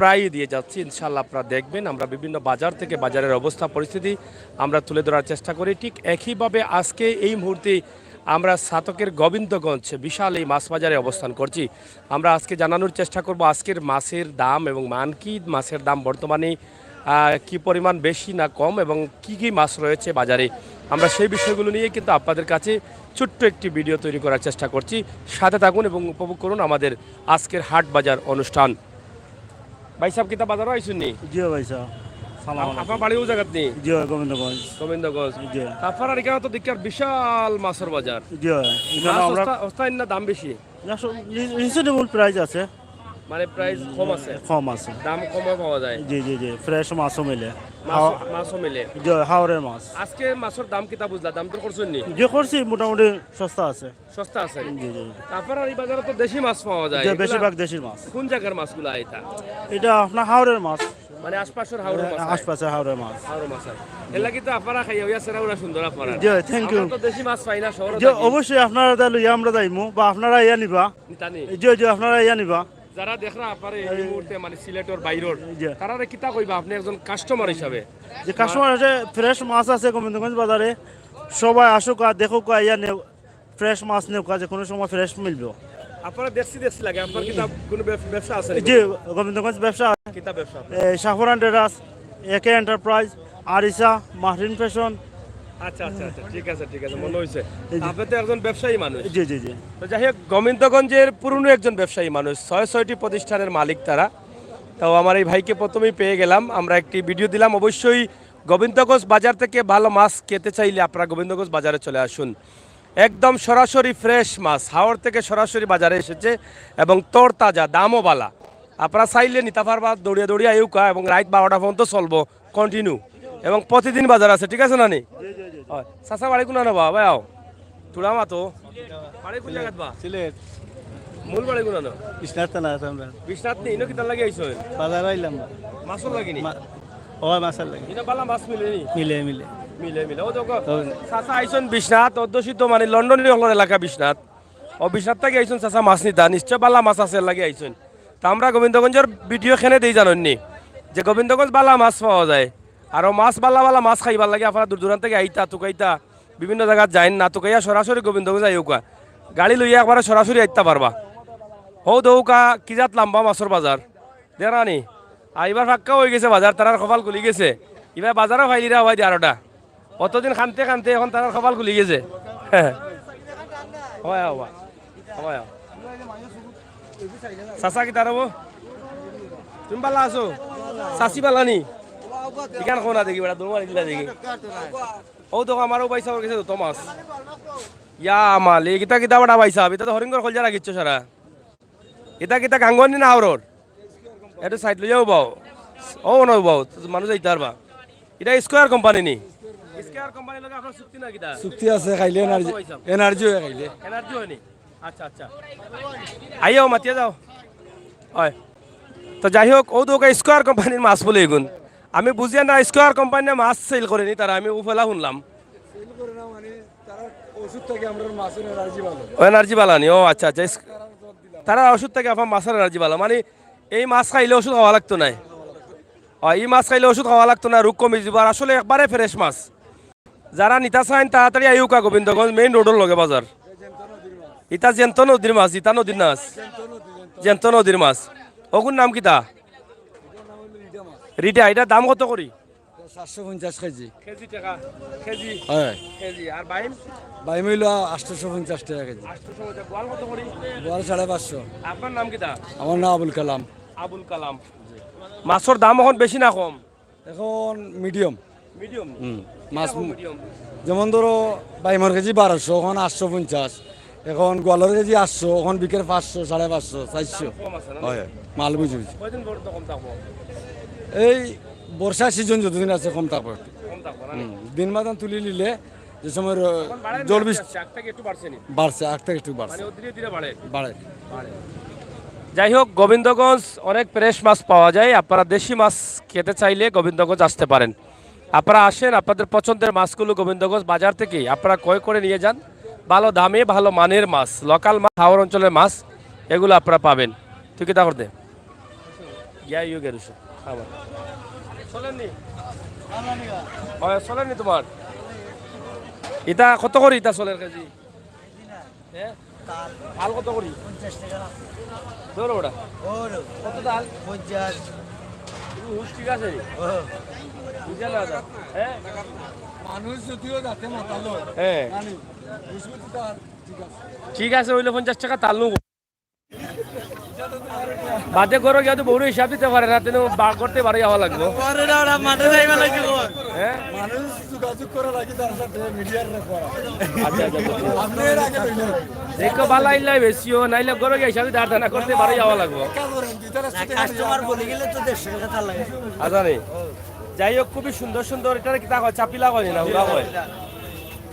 প্রায়ই দিয়ে যাচ্ছি, ইনশাল্লাহ আপনারা দেখবেন। আমরা বিভিন্ন বাজার থেকে বাজারের অবস্থা পরিস্থিতি আমরা তুলে ধরার চেষ্টা করি। ঠিক একইভাবে আজকে এই মুহূর্তে আমরা সাতকের গোবিন্দগঞ্জ বিশাল এই মাছ বাজারে অবস্থান করছি। আমরা আজকে জানানোর চেষ্টা করব আজকের মাছের দাম এবং মান কি, মাছের দাম বর্তমানে কি পরিমাণ বেশি না কম, এবং কি কি মাছ রয়েছে বাজারে। আমরা সেই বিষয়গুলো নিয়ে কিন্তু আপনাদের কাছে ছোট্ট একটি ভিডিও তৈরি করার চেষ্টা করছি। সাথে থাকুন এবং উপভোগ করুন আমাদের আজকের হাট বাজার অনুষ্ঠান। ভাই সাহেব কিতা বাজারও আইসুন নি? জি ভাই সাহেব, সালাম আলাইকুম। আপনার বাড়িও জায়গাত নেই? জি গোবিন্দগঞ্জ। গোবিন্দগঞ্জ। জি আপনার এখানে তো দেখার বিশাল মাছের বাজার। জি এখানে আমরা অস্থায়ী না দাম বেশি? রিজনেবল প্রাইস আছে, মানে প্রাইস কম আছে, কম আছে, দাম কমে পাওয়া যায়। জি জি জি ফ্রেশ মাছও মিলে, মাছও মিলে। জি হাওরের মাছ। আজকে মাছের দাম কিতা বুঝলা? দাম তো করছেন নি? যে করছি মোটামুটি সস্তা আছে। সস্তা আছে? জি জি আপনার এই বাজারে তো দেশি মাছ পাওয়া যায়। যে বেশিরভাগ দেশির মাছ। কোন জায়গার মাছগুলো এটা? এটা আপনার হাওরের মাছ, মানে আশপাশের হাওড়ের মাছ? আশপাশে হাওরের মাছ। হাওড়ের মাছ। এর লাগি তো আপনারা খাইয়া হইয়া সেরা ওরা সুন্দর আপনারা। জি থ্যাংক ইউ। আমরা তো দেশি মাছ পাই না শহরে। যে অবশ্যই আপনারা তাহলে আমরা যাইমু বা আপনারা ইয়া নিবা। জানি জি জি আপনারা ইয়া নিবা। যারা দেখরা আপনার এই মুহূর্তে মানে সিলেটের বাইরের, জি তারা কিতা কইবা আপনি একজন কাস্টমার হিসাবে? যে কাস্টমার আছে, ফ্রেশ মাছ আছে গোবিন্দগঞ্জ বাজারে, সবাই আসুক আর দেখুক, ইয়া নেও ফ্রেশ মাছ নেও, যে কোনো সময় ফ্রেশ মিলবে। আপনারা দেখছি লাগে আপনার কিতা কোনো ব্যবসা আছে নাকি? জি গোবিন্দগঞ্জ ব্যবসা, কিতা ব্যবসা? শাহপুরান ট্রেডার্স, একে এন্টারপ্রাইজ, আরিসা, মাহরিন ফ্যাশন। আচ্ছা আচ্ছা আচ্ছা, ঠিক আছে ঠিক আছে, মনে হয়েছে আপনি তো একজন ব্যবসায়ী মানুষ। জি জি জি তো যাই হোক, গোবিন্দগঞ্জের পুরনো একজন ব্যবসায়ী মানুষ, 6-6টি প্রতিষ্ঠানের মালিক তারা। তো আমার এই ভাইকে প্রথমেই পেয়ে গেলাম, আমরা একটি ভিডিও দিলাম। অবশ্যই গোবিন্দগঞ্জ বাজার থেকে ভালো মাছ খেতে চাইলে আপনারা গোবিন্দগঞ্জ বাজারে চলে আসুন। একদম সরাসরি ফ্রেশ মাছ হাওড় থেকে সরাসরি বাজারে এসেছে এবং তরতাজা, দামও বালা। আপনারা চাইলে নিতে পারবা, দৌড়িয়ে দৌড়িয়ে আইউকা, এবং রাত 12টা পর্যন্ত চলবো কন্টিনিউ, এবং প্রতিদিন বাজার আছে। ঠিক আছে না নি? চাচা বাড়ি কোনা নেবা ভাই? আও তোরা মাতো বাড়ি কোন জায়গাত বা? সিলেট মূল বাড়ি কোনা নো? বিশ্বনাথ না আছে আমরা বিশ্বনাথ নি? ইনো কিতার লাগি আইছো? বাজার আইলাম, মাছর লাগিনি? ও মাছের লাগে ইনো বালা মাছ মিলে নি? মিলে মিলে মিলে মিলে। ও দেখো চাচা আইছন বিশ্বনাথ, অধ্যুষিত মানে লন্ডনের হলর এলাকা বিশ্বনাথ। ও বিশ্বনাথ থেকে আইছন চাচা মাছ নিতা, নিশ্চয় বালা মাছ আছে লাগি আইছন। তা আমরা গোবিন্দগঞ্জের ভিডিও খেনে দেই জানেননি যে গোবিন্দগঞ্জ বালা মাছ পাওয়া যায়। আর মাছ বালা বালা মাছ খাইবার লাগে আপনারা দূর দূরান্ত থেকে আইতা তুকাইতা বিভিন্ন জায়গায় যাইন না, তুকাইয়া সরাসরি গোবিন্দগঞ্জ আইউকা, গাড়ি লইয়া একবারে সরাসরি আইতা পারবা। হৌ দৌকা কি জাত লাম্বা মাছের বাজার দেখানি। আর এবার ফাঁকা হয়ে গেছে বাজার, তারার কপাল খুলি গেছে। এবার বাজারও ফাইলিরা হওয়াই দিয়ে আরোটা অতদিন খানতে খানতে এখন তারার কপাল খুলি গেছে। চাচা কি তারব তুমি পালা আছো? চাচি পালা নি? ইখান কোনা দেখি বেড়া দৌড় মারিলা দেখি। ও তো আমারও পয়সা গেছে তো মাছ। ইয়া মাল এই কিতা কিতা বড়া পয়সা, এটা তো হরিঙ্গর খলজা রাখিচ্ছ সারা। এটা কিতা গাঙ্গনি না আওরর? এটা সাইড লই যাও বাও। ও না বাও মানুষ যাইতে পারবা। এটা স্কয়ার কোম্পানি নি? স্কয়ার কোম্পানি লাগে আপনার চুক্তি না কিতা? চুক্তি আছে, খাইলে এনার্জি এনার্জি হয়, খাইলে এনার্জি হয়নি। আচ্ছা আচ্ছা, আইও মাতিয়া যাও। হয় তো যাই হোক, ও তো স্কয়ার কোম্পানির মাছ বলে এগুন আমি বুঝিয়া না। স্কয়ার কোম্পানির মাছ সেল করেনি তারা, আমি উফেলা শুনলাম। ওষুধ থেকে আমরা মাছের এনার্জি ভালো, এনার্জি বালানি? ও আচ্ছা আচ্ছা, তারা ওষুধ থেকে আপনার মাছের এনার্জি বালা, মানে এই মাছ খাইলে ওষুধ খাওয়া লাগতো না। এই মাছ খাইলে ওষুধ খাওয়া লাগতো না, রোগ কমে যাব। আর আসলে একবারে ফ্রেশ মাছ। যারা নিতা চাইন তাড়াতাড়ি আইউকা গোবিন্দগঞ্জ মেইন রোডের লগে বাজার। ইটা জেন্ত নদীর মাছ, ইটা নদীর মাছ, জেন্ত নদীর মাছ। ওগুন নাম কিতা? রিটা। এটা দাম কত করি? 750 কেজি কেজি টাকা কেজি? হয় কেজি। আর বাইম? বাই মিল 850 টাকা কেজি। 850। গোয়াল কত করি? বড় 550। আপনার নাম কিতা? আমার নাম আবুল কালাম। আবুল কালাম। মাছের দাম এখন বেশি না কম? এখন মিডিয়াম। মিডিয়াম মাছ মিডিয়াম। যেমন ধরো বাইমার কেজি 1200, এখন 850। এখন গোয়ালের কেজি 800, এখন বিকেল 500, 550, 400। কম আছে না? হয় মাল বুঝি বুঝি। কয়দিন পর তো কম থাকবো? এই বর্ষা সিজন যতদিন আছে কম থাকবে একটু। কম থাকবো না? দিন বাদান তুলি নিলে যে সময় এখন বাড়ে না, জল বৃষ্টি আস্তে আস্তে একটু বাড়ছে নি? বাড়ছে, আগ থেকে একটু বাড়ছে, মানে ও ধীরে ধীরে বাড়ে। বাড়ে। যাই হোক, গোবিন্দগঞ্জ অনেক ফ্রেশ মাছ পাওয়া যায়। আপনারা দেশি মাছ খেতে চাইলে গোবিন্দগঞ্জ আসতে পারেন। আপনারা আসেন, আপনাদের পছন্দের মাছগুলো গোবিন্দগঞ্জ বাজার থেকে আপনারা ক্রয় করে নিয়ে যান। ভালো দামে ভালো মানের মাছ, লোকাল মাছ, হাওড় অঞ্চলের মাছ, এগুলো আপনারা পাবেন। তুই কি তা করতে? গিয়া ইউ গেরুছো আমার চলেননি হয় চলেননি তোমার ইটা কত করি ইটা চলের কেজি হ্যাঁ তাল কত করি 50 টাকা ধরো ওটা ওরো কত তাল 50 হুশ ঠিক আছে ও বুঝা না দাদা হ্যাঁ মানুষ যদিও যাতে মাতালো হ্যাঁ জানি বুঝবি তো আর ঠিক আছে ঠিক আছে হইলে 50 টাকা তাল নেবো বাদে করো গিয়ে তো বড় হিসাব দিতে পারে না তেন বার করতে পারে যাওয়া লাগবে পরে না ওরা মানে যাইবা লাগিব হ্যাঁ মানুষ যোগাযোগ করা লাগে তার সাথে মিডিয়ার রেকর্ড আচ্ছা আচ্ছা আপনি এর আগে লইলেন দেখো বালা ইল্লাই বেশিও নাইলে করো গিয়ে হিসাব দাঁড় দানা করতে পারে যাওয়া লাগবে কাজরেন দিতার সাথে কাস্টমার বলে গেলে তো 150 টাকা তার লাগে আচ্ছা নে যাই হোক খুবই সুন্দর সুন্দর এটা কিতা কয় চাপিলা কয় না হুগা কয়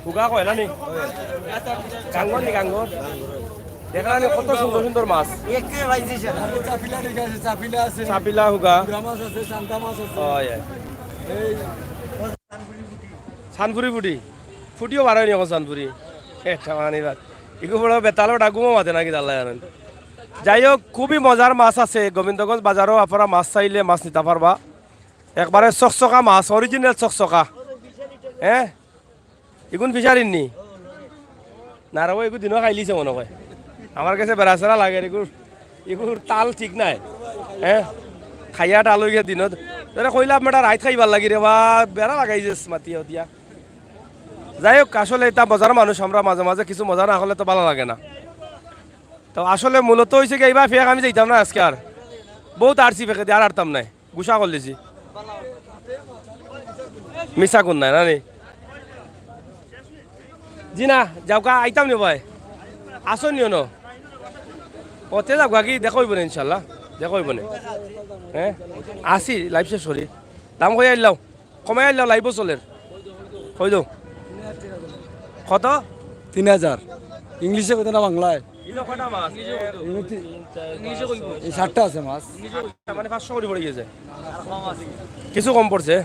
হুগা কয় না নি গাঙ্গর নি গাঙ্গর দেখলাম কত সুন্দর সুন্দর মাছ একে ভাইছি সেটা চাপিলা ঠিক আছে চাপিলা আছে চাপিলা হুগা পুরা মাছ আছে শান্তা মাছ আছে হয় এই সানপুরি ফুটি ফুটিও বাড়াই নি এখন সানপুরি এটা মানে ইগো বড় বেতালো ডাগুমো মাতে নাকি দাল্লা জানেন যাই হোক খুবই মজার মাছ আছে গোবিন্দগঞ্জ বাজারও আপনারা মাছ চাইলে মাছ নিতে পারবা একবারে চকচকা মাছ অরিজিনাল চকচকা হ্যাঁ এগুন ফিচারিন নি না রে এগুলো দিনও খাইলিছে মনে হয় আমার কাছে বেড়া চেরা লাগে এগুলোর তাল ঠিক নাই হ্যাঁ খাইয়া তাল হয়ে গিয়ে দিনত কইলা আপনার রাইত খাইবার লাগি রে বা বেড়া লাগাইছে মাতি দিয়া যাই হোক আসলে এটা মজার মানুষ আমরা মাঝে মাঝে কিছু মজা না হলে তো ভালো লাগে না তো আসলে মূলত হয়েছে কি এইবার ফেক আমি যাইতাম না আজকে আর বহুত আরছি ফেকে দিয়ে আর আরতাম নাই গুসা করলেছি মিশা কোন নাই না নি জি না যাও কা আইতাম নি ভাই আসো নিও ন ওতে যাও কি দেখইব না ইনশাল্লাহ দেখইব না হ্যাঁ আসি লাইভ শেষ করি দাম কই আইলাও কমাই আইলাও লাইভ চলের কই দাও কত 3000 ইংলিশে কত না বাংলায় ইলো কটা মাছ ইংলিশে কইব এই 60টা আছে মাছ মানে 500 করে পড়ে গেছে কিছু কম পড়ছে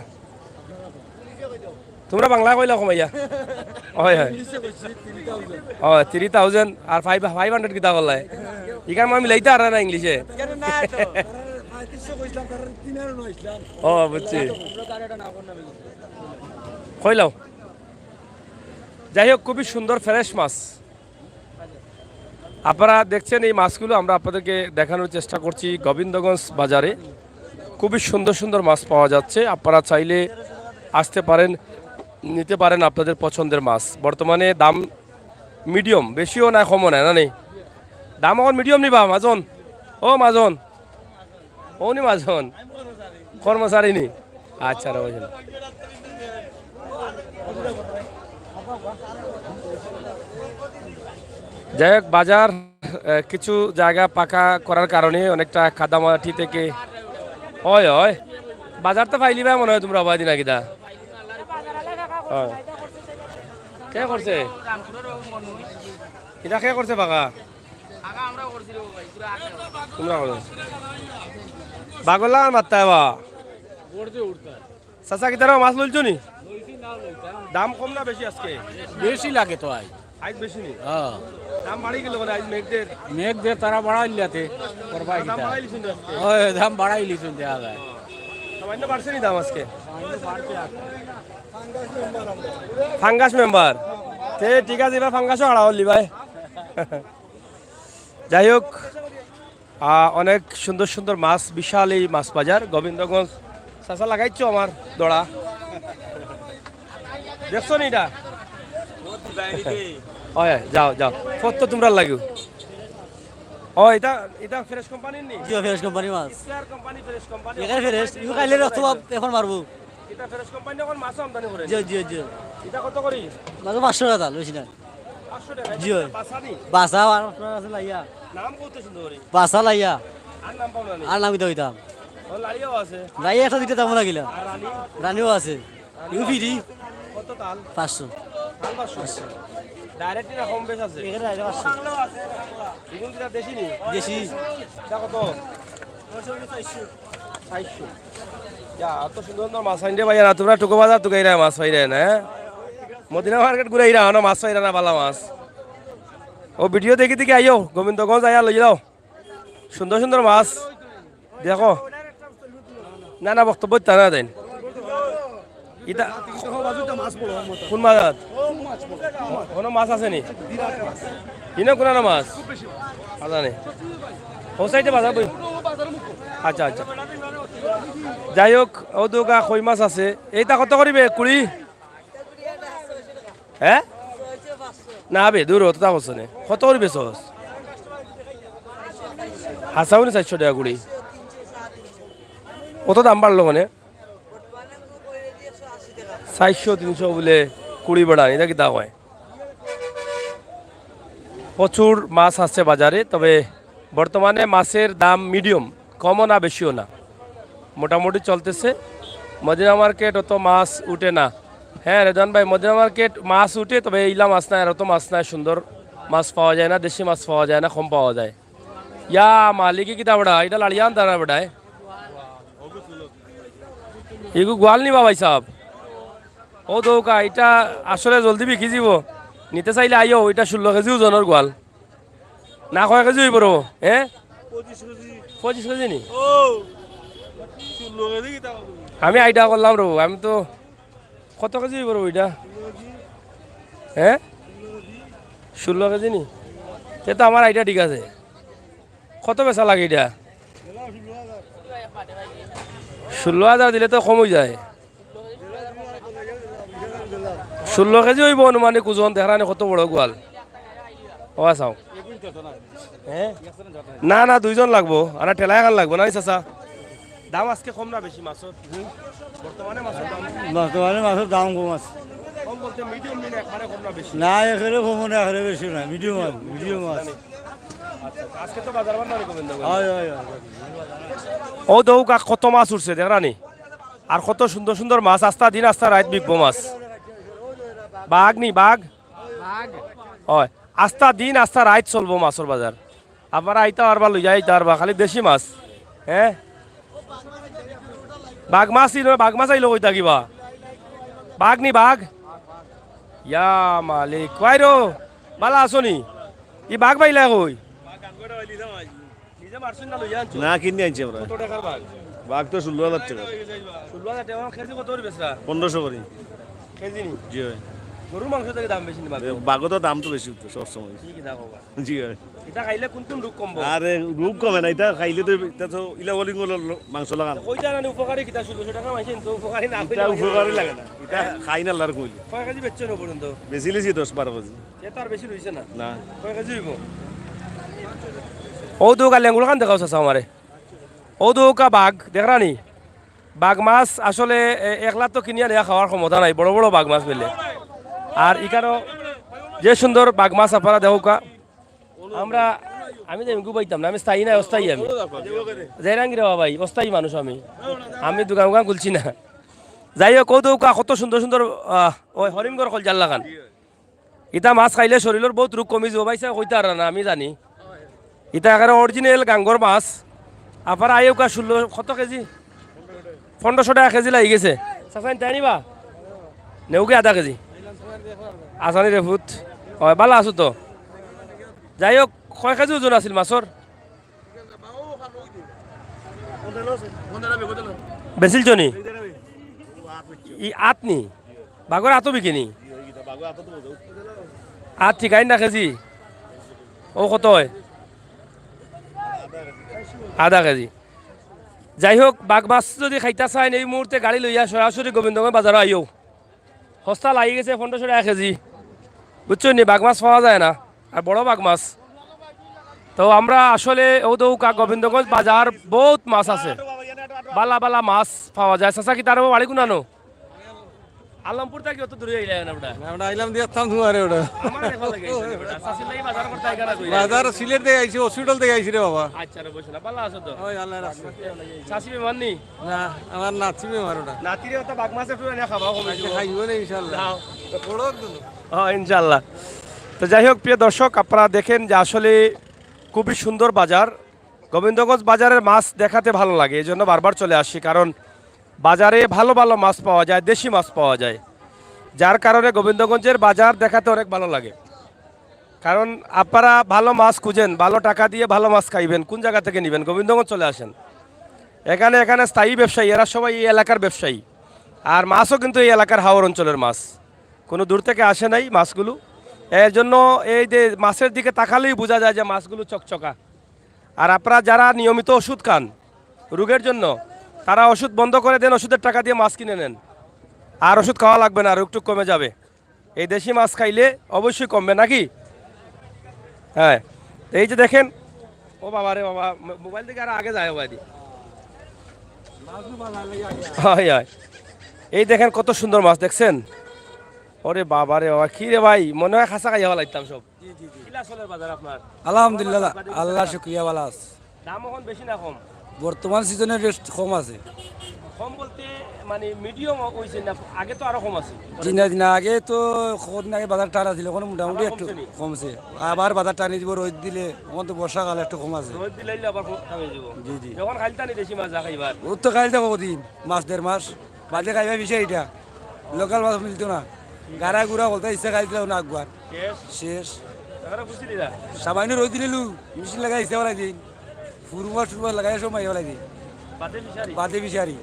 তোমরা বাংলা কইলা কমাইয়া হয় হয় হয় 3000 আর 500 কিতা করলাই ইকান আমি লাইতে আর না ইংলিশে ও বুঝছি কইলাও যাই হোক খুবই সুন্দর ফ্রেশ মাছ আপনারা দেখছেন এই মাছগুলো আমরা আপনাদেরকে দেখানোর চেষ্টা করছি গোবিন্দগঞ্জ বাজারে খুবই সুন্দর সুন্দর মাছ পাওয়া যাচ্ছে আপনারা চাইলে আসতে পারেন নিতে পারেন আপনাদের পছন্দের মাছ বর্তমানে দাম মিডিয়াম বেশিও না কমও না না নেই দাম এখন মিডিয়াম নিবা মাজন ও মাজন ও নি মাজন কর্মচারী নি আচ্ছা বুঝলেন যাই হোক বাজার কিছু জায়গা পাকা করার কারণে অনেকটা কাদামাটি থেকে হয় হয় বাজার তো ফাইলিবা মনে হয় তোমরা অবাদি নাকি দা কে করছে এটা কে করছে পাকা তোমরা করো বাগলা মাত্তা বা চাচা কি তারা মাছ লইছো নি দাম কম না বেশি আজকে বেশি লাগে তো আজ আজ বেশি নি হ্যাঁ দাম বাড়ি গেল মানে আজ মেঘদের মেঘ দিয়ে তারা বাড়াইলাতে করবা দাম কিটা বাড়াই লিছুন আজকে ওই দাম বাড়াই লিছুন দেখা যায় সামান্য বাড়ছে নি দাম আজকে ফাঙ্গাস মেম্বার তে ঠিক আছে এবার ফাঙ্গাসও হারা হলি ভাই যাই হোক অনেক সুন্দর সুন্দর মাছ বিশাল এই মাছ বাজার গোবিন্দগঞ্জ চাচা লাগাইছো আমার দড়া দেখছো নি এটা হয় যাও যাও কত তোমরা লাগিও ও এটা এটা ফ্রেশ কোম্পানির নি জিও ফ্রেশ কোম্পানি মাছ স্কয়ার কোম্পানি ফ্রেশ কোম্পানি এখানে ফ্রেশ ইউ খাইলে অথবা এখন মারবো এটা ফ্রেশ কোম্পানি এখন মাছ আমদানি করে জিও জিও জিও এটা কত করি মাছ 500 টাকা লইছি না 500 টাকা জি হয়। পাসানি বাসা আর আছে লাইয়া নাম কত সুন্দর করে বাসা লাইয়া আর নাম পাবো না আর নামি তো হইতাম ও লাড়িও আছে লাইয়া একটা দিতে দাম লাগিলা আর রানী রানিও আছে ইউ ফিরি কত তাল 500 তাল 500 ডাইরেক্ট না কম বেশ আছে এখানে আইলে 500 এগুন কিটা দেশি নি দেশি এটা কত 400 যা এত সুন্দর সুন্দর মাছ আইন দে ভাইয়া না তোমরা টুকু বাজার টুকাইরা মাছ পাইরা না হ্যাঁ? মদিনা মার্কেট ঘুরাইরা না মাছ পাইরা না বালা মাছ ও ভিডিও দেখি দেখি আইও গোবিন্দগঞ্জ আয়া লই যাও সুন্দর সুন্দর মাছ দেখো না না বক্তব্য তা না দেন ইটা কোন মাছ কোনো মাছ আছে নি ইনো কোন মাছ আজানে ও সাইডে বাজার বই আচ্ছা আচ্ছা যাই হোক ও দুগা কই মাছ আছে এইটা কত করিবে 20 হ্যাঁ না বে দূর হতো তা বলছে না কত করিবে সস হাসাউনি 400 টাকা কুড়ি কত দাম বাড়লো মানে 400-300 বলে 20 বাড়া এটা কি দাম হয় প্রচুর মাছ আসছে বাজারে তবে বর্তমানে মাছের দাম মিডিয়াম কমও না বেশিও না মোটামুটি চলতেছে মদিনা মার্কেট অত মাছ উঠে না হ্যাঁ রেজন ভাই মদিনা মার্কেট মাছ উঠে তবে এইলা মাছ নাই আর অত মাছ নাই সুন্দর মাছ পাওয়া যায় না দেশি মাছ পাওয়া যায় না কম পাওয়া যায় ইয়া মালিকি কিতা বড়া এটা লাড়িয়ান দানা বড়ায় এগু গোয়াল নিবা ভাই সাহেব ও দৌকা এটা আসলে জলদি বিকি যাব নিতে চাইলে আইও এটা 16 কেজি ওজনের গোয়াল না কয় কেজি হইব রো হ্যাঁ 25 কেজি নি আমি আইডিয়া করলাম রো আমি তো কত কেজি হইব রো এটা হ্যাঁ 16 কেজি নি সে তো আমার আইডিয়া ঠিক আছে কত বেচা লাগে এটা 16,000 দিলে তো কম হয়ে যায় 16 কেজি হইব অনুমানিক ওজন দেখানি কত বড় গোয়াল ও চাও হ্যাঁ না না দুইজন লাগবো আর ঠেলা এখন লাগবো না চাচা দাম আজকে কম না বেশি মাছের বর্তমানে মাছের দাম বর্তমানে মাছের দাম কম আছে কম বলতে মিডিয়াম মিন একবারে কম না বেশি না এখানে কম না এখানে বেশি না মিডিয়াম মাছ আচ্ছা আজকে তো বাজার বান্না রেকমেন্ড হয় হয় ও দৌকা কত মাছ উঠছে দেখানি আর কত সুন্দর সুন্দর মাছ আস্তা দিন আস্তা রাত বিকবো মাছ বাঘ নি বাঘ হয় আস্তা দিন আস্তা রাত চলবো মাছের বাজার আপনারা আইতা পারবা লই যাইতা পারবা খালি দেশি মাছ হ্যাঁ বাঘ মাছ বাঘ মাছ আইলো কইতা কিবা বাঘ নি বাঘ ইয়া মালিক কইরো বালা আসনি ই বাঘ পাইলা কই না কিনে আনছি আমরা কত টাকার বাঘ বাঘ তো 16,000 টাকা 16,000 টাকা কেজি কত করে বেচরা 1500 করি কেজি নি জি ভাই গরুর মাংস থেকে দাম বেশি নি বাঘ বাঘও তো দাম তো বেশি উঠতো সবসময় কি কি দাম বাবা জি ভাই এটা খাইলে কোন কোন রোগ কমবো আরে রূপ কমে না এটা খাইলে তো এটা তো ইলাবলিং মাংস লাগানো কইটা না উপকারী কিতা 1600 টাকা মাইছেন তো উপকারী না এটা উপকারই লাগে না এটা খাই না লার কইলে কয় কেজি বেচছেন পর্যন্ত বেশি লিছি 10-12 কেজি এটা আর বেশি রইছে না না কয় কেজি হইব ও দুকা লেঙ্গুল খান দেখাও চাচা আমারে ও দুকা বাঘ দেখরানি বাঘ মাছ আসলে একলা তো কিনিয়া নেওয়া খাওয়ার ক্ষমতা নাই বড় বড় বাঘ মাছ পেলে আর ইকারও যে সুন্দর বাঘ মাছ আপনারা দেখুকা আমি তো পাইতাম না আমি স্থায়ী না অস্থায়ী আমি যাইরাঙ্গি রে ভাই অস্থায়ী মানুষ আমি দোকান দোকান খুলছি না যাই হোক দৌকা কত সুন্দর সুন্দর ওই হরিমগড় কল জাল লাগান ইটা মাছ খাইলে শরীরের বহুত রোগ কমি যাব পাইছে কইতা আর না আমি জানি ইটা এখানে অরিজিনাল গাঙ্গর মাছ আপনারা আইকা 16 কত কেজি 1500 টাকা কেজি লাগি গেছে চাচাই তাই নিবা নেউকে আধা কেজি আসানি রে ফুট হয় ভালো আছো তো যাই হোক কয় কেজি ওজন আছিল মাছর বেছিল চনি ই আট নি বাঘর আতো বিকিনি আট ঠিকাই না কেজি ও কত হয় আধা কেজি যাই হোক বাঘ মাছ যদি খাইতা চাই এই মুহূর্তে গাড়ি লইয়া সরাসরি গোবিন্দগঞ্জ বাজারে আইও সস্তা লাগি গেছে 1500 টাকা কেজি বুঝছো নি বাঘ মাছ পাওয়া যায় না আর বড় বাঘ মাছ তো আমরা আসলে ও দৌকা গোবিন্দগঞ্জ বাজার বহুত মাছ আছে বালা বালা মাছ পাওয়া যায় চাচা কি তার বাড়ি কোনানো আলমপুর থেকে অত দূরে আইলা না ওটা আমরা আইলাম দিয়ে থাম ধুয়ারে ওটা আমার দেখা লাগে ওটা চাচি লাগি বাজার করতে আইগা কই বাজার সিলেট থেকে আইছি হসপিটাল থেকে আইছি রে বাবা আচ্ছা রে বসনা ভালো আছো তো ওই আল্লাহর রাস্তা চাচি বেমাননি না আমার নাচি বেমার ওটা নাতিরে তো বাঘ মাছ একটু এনে খাবা কমে আজকে খাইব না ইনশাআল্লাহ বড় একদম হ্যাঁ ইনশাআল্লাহ তো যাই হোক প্রিয় দর্শক আপনারা দেখেন যে আসলে খুবই সুন্দর বাজার গোবিন্দগঞ্জ বাজারের মাছ দেখাতে ভালো লাগে এই জন্য বারবার চলে আসি কারণ বাজারে ভালো ভালো মাছ পাওয়া যায় দেশি মাছ পাওয়া যায় যার কারণে গোবিন্দগঞ্জের বাজার দেখাতে অনেক ভালো লাগে কারণ আপনারা ভালো মাছ খুঁজেন ভালো টাকা দিয়ে ভালো মাছ খাইবেন কোন জায়গা থেকে নেবেন গোবিন্দগঞ্জ চলে আসেন এখানে এখানে স্থায়ী ব্যবসায়ী, এরা সবাই এই এলাকার ব্যবসায়ী। আর মাছও কিন্তু এই এলাকার হাওর অঞ্চলের মাছ, কোনো দূর থেকে আসে নাই মাছগুলো। এর জন্য এই যে মাছের দিকে তাকালেই বোঝা যায় যে মাছগুলো চকচকা। আর আপনারা যারা নিয়মিত ওষুধ খান রোগের জন্য, তারা ওষুধ বন্ধ করে দেন, ওষুধের টাকা দিয়ে মাছ কিনে নেন, আর ওষুধ খাওয়া লাগবে না, আর একটু কমে যাবে। এই দেশি মাছ খাইলে অবশ্যই কমবে নাকি? হ্যাঁ, এই যে দেখেন, ও বাবা রে বাবা, মোবাইল থেকে আর আগে যায় মোবাইল। হয় হয়, এই দেখেন কত সুন্দর মাছ দেখছেন। ওরে বাবা রে বাবা, কি রে ভাই, মনে হয় খাসা খাইয়া লাগতাম সব। কিলা চলে বাজার আপনার? আলহামদুলিল্লাহ, আল্লাহ শুক্রিয়া, ভালো আছে। দাম এখন বেশি না কম? বর্তমান সিজনের রেট কম আছে। কম বলতে মানে মিডিয়াম হইছে না, আগে তো আরো কম আছে। দিনা দিনা আগে তো কদিন আগে বাজার টান আছিল, এখন মোটামুটি একটু কমছে। আবার বাজার টানি দিব, রোদ দিলে, এখন তো বর্ষাকাল একটু কম আছে। রোদ দিলে আবার কমে যাব। জি জি, যখন খাইতানি দেশি মাছ যা খাইবার, ওর তো খাইতে কদিন, মাছ 1.5 মাস বাদে খাইবা বিষয় এটা। লোকাল মাছ মিলতো না, গাড়া গুড়া বলতে ইচ্ছা খাই দিলাম না, একবার শেষ শেষ। এবারে বুঝলি না? সামান্য রোদ দিলে মেশিন লাগাই ইচ্ছা বলাই দিন, ফুরুয়া টুরুয়া লাগাই সব মাই বলাই দিন, বাদে ফিশারি। বাদে বিচারি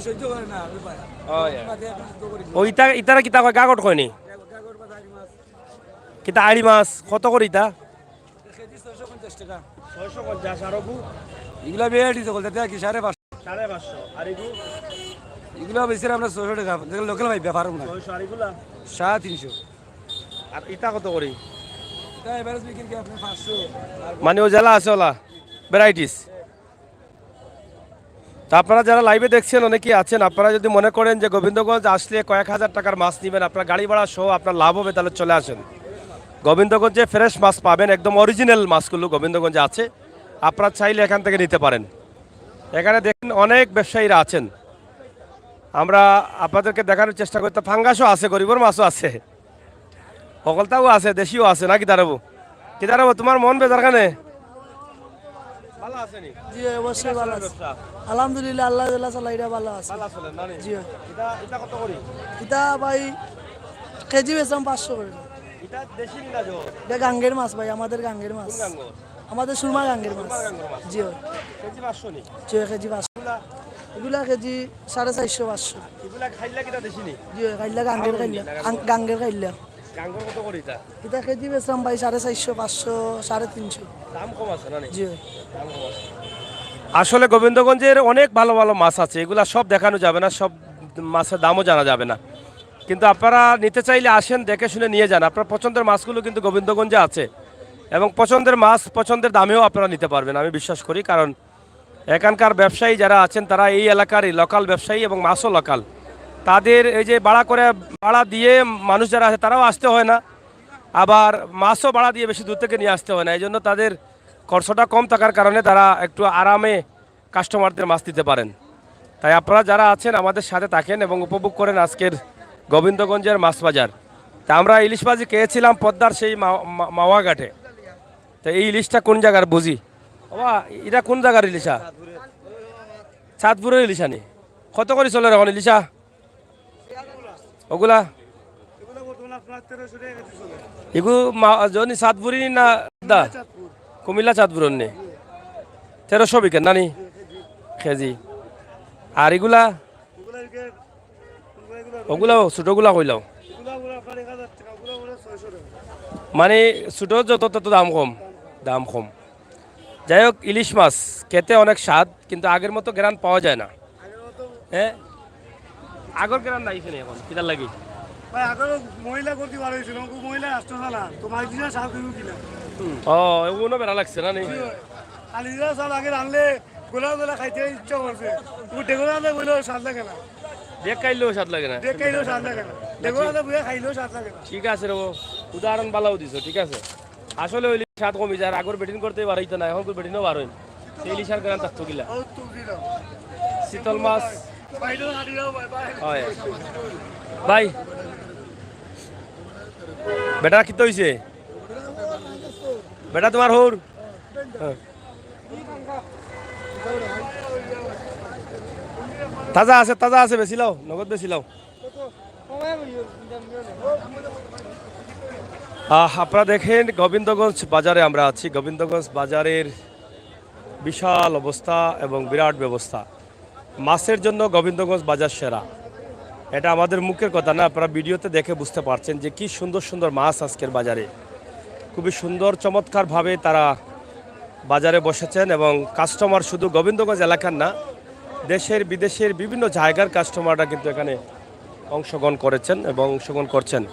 সহ্য করে না। ও ইতা ইতারা কিতা কয়, গাগট কয়নি? কিতা আড়ি মাছ কত করে ইতা? 650 টাকা। 650। আর ওগু এগুলা বেড়ে দিতে বলতে কি 550। 550। আর এগু এগুলো বেশি আমরা 600 টাকা, যেগুলো লোকাল ভাই ব্যাপার না। 600। আর এগুলা 350। আর ইতা কত করে? এটা এভারেজ বিক্রি কি আপনি 500। মানে ও জেলা আছে ওলা ভ্যারাইটিস। তা আপনারা যারা লাইভে দেখছেন অনেকেই আছেন, আপনারা যদি মনে করেন যে গোবিন্দগঞ্জ আসলে কয়েক হাজার টাকার মাছ নেবেন, আপনার গাড়ি ভাড়া সহ আপনার লাভ হবে, তাহলে চলে আসেন। গোবিন্দগঞ্জে ফ্রেশ মাছ পাবেন, একদম অরিজিনাল মাছগুলো গোবিন্দগঞ্জে আছে। আপনারা চাইলে এখান থেকে নিতে পারেন। এখানে দেখেন অনেক ব্যবসায়ীরা আছেন, আমরা আপনাদেরকে দেখানোর চেষ্টা করতে। ফাঙ্গাসও আছে, গরিবর মাছও আছে, সকলটাও আছে, দেশিও আছে নাকি? দাঁড়াবো কি দাঁড়াবো, তোমার মন বেজারখানে ভালো আছে নি? জি অবশ্যই ভালো আছে। আলহামদুলিল্লাহ, আল্লাহ তাআলা চালাইরা ভালো আছে। ভালো আছে না নি? জি এটা এটা কত করি? এটা ভাই কেজি বেচলাম 500 করে। এটা দেশি না জো? এটা গাঙ্গের মাছ ভাই, আমাদের গাঙ্গের মাছ, গাঙ্গ আমাদের সুরমা গাঙ্গের মাছ। জি কেজি 500 নি? জি কেজি 500। এগুলা কেজি 450 500। এগুলা খাইলা কিটা দেশি নি? জি খাইলা গাঙ্গের খাইলা, গাঙ্গের খাইলা। গাঙ্গ কত করি এটা? এটা কেজি বেচলাম ভাই 450 500 350। দাম কম আছে না নি? জি আসলে গোবিন্দগঞ্জের অনেক ভালো ভালো মাছ আছে, এগুলা সব দেখানো যাবে না, সব মাছের দামও জানা যাবে না। কিন্তু আপনারা নিতে চাইলে আসেন, দেখে শুনে নিয়ে যান। আপনার পছন্দের মাছগুলো কিন্তু গোবিন্দগঞ্জে আছে, এবং পছন্দের মাছ পছন্দের দামেও আপনারা নিতে পারবেন, আমি বিশ্বাস করি। কারণ এখানকার ব্যবসায়ী যারা আছেন, তারা এই এলাকারই লোকাল ব্যবসায়ী, এবং মাছও লোকাল। তাদের এই যে ভাড়া দিয়ে মানুষ যারা আছে তারাও আসতে হয় না, আবার মাছও ভাড়া দিয়ে বেশি দূর থেকে নিয়ে আসতে হয় না। এই জন্য তাদের খরচটা কম থাকার কারণে তারা একটু আরামে কাস্টমারদের মাছ দিতে পারেন। তাই আপনারা যারা আছেন আমাদের সাথে থাকেন এবং উপভোগ করেন আজকের গোবিন্দগঞ্জের মাছ বাজার। তা আমরা ইলিশ মাছ খেয়েছিলাম পদ্মার সেই মাওয়া ঘাটে। তো এই ইলিশটা কোন জায়গার বুঝি বাবা, এটা কোন জায়গার ইলিশা? চাঁদপুরের ইলিশা নি? কত করে চলে এখন ইলিশা ওগুলা? এগু যদি চাঁদপুরি না দা কুমিল্লা চাঁদপুর নে 1300 বিকেন নানি কেজি। আর এগুলা ওগুলাও ছোটগুলা কইলাও, মানে ছোট যত তত দাম কম, দাম কম। যাই হোক, ইলিশ মাছ খেতে অনেক স্বাদ, কিন্তু আগের মতো গ্রান পাওয়া যায় না। হ্যাঁ, আগর গ্রান নাই এখানে এখন, কিটার লাগি? ভাই আগর মহিলা করতে ভালো হয়েছিল, মহিলা আসতো না, তোমার দিনা সাল দিব কিনা। ও এগুলো বেড়া লাগছে না নি? আলি দিনা সাল আগে রানলে গোলা গোলা খাইতে ইচ্ছা করছে, ডেগোলা বইলেও স্বাদ লাগে না, দেখ খাইলেও স্বাদ লাগে না, দেখ খাইলেও স্বাদ লাগে না, ডেগোলা বইয়া খাইলেও স্বাদ লাগে না। ঠিক আছে রে, উদাহরণ বালাও দিছো, ঠিক আছে। আসলে ওই স্বাদ কমে যায়, আগর বেটিং করতে পারাইতো না, এখন বেটিনও বার হইন, সেই ইলিশার গ্রান থাকতো গিলা। শীতল মাছ হয় ভাই। বেটা কিতো হইছে? বেটা তোমার হৌর তাজা আছে, তাজা আছে, বেশি লাও, নগদ বেশি লাও। আপনারা দেখেন গোবিন্দগঞ্জ বাজারে আমরা আছি। গোবিন্দগঞ্জ বাজারের বিশাল অবস্থা এবং বিরাট ব্যবস্থা। মাছের জন্য গোবিন্দগঞ্জ বাজার সেরা, এটা আমাদের মুখের কথা না, আপনারা ভিডিওতে দেখে বুঝতে পারছেন যে কি সুন্দর সুন্দর মাছ আজকের বাজারে। খুবই সুন্দর চমৎকারভাবে তারা বাজারে বসেছেন এবং কাস্টমার শুধু গোবিন্দগঞ্জ এলাকার না, দেশের বিদেশের বিভিন্ন জায়গার কাস্টমাররা কিন্তু এখানে অংশগ্রহণ করেছেন এবং অংশগ্রহণ করছেন।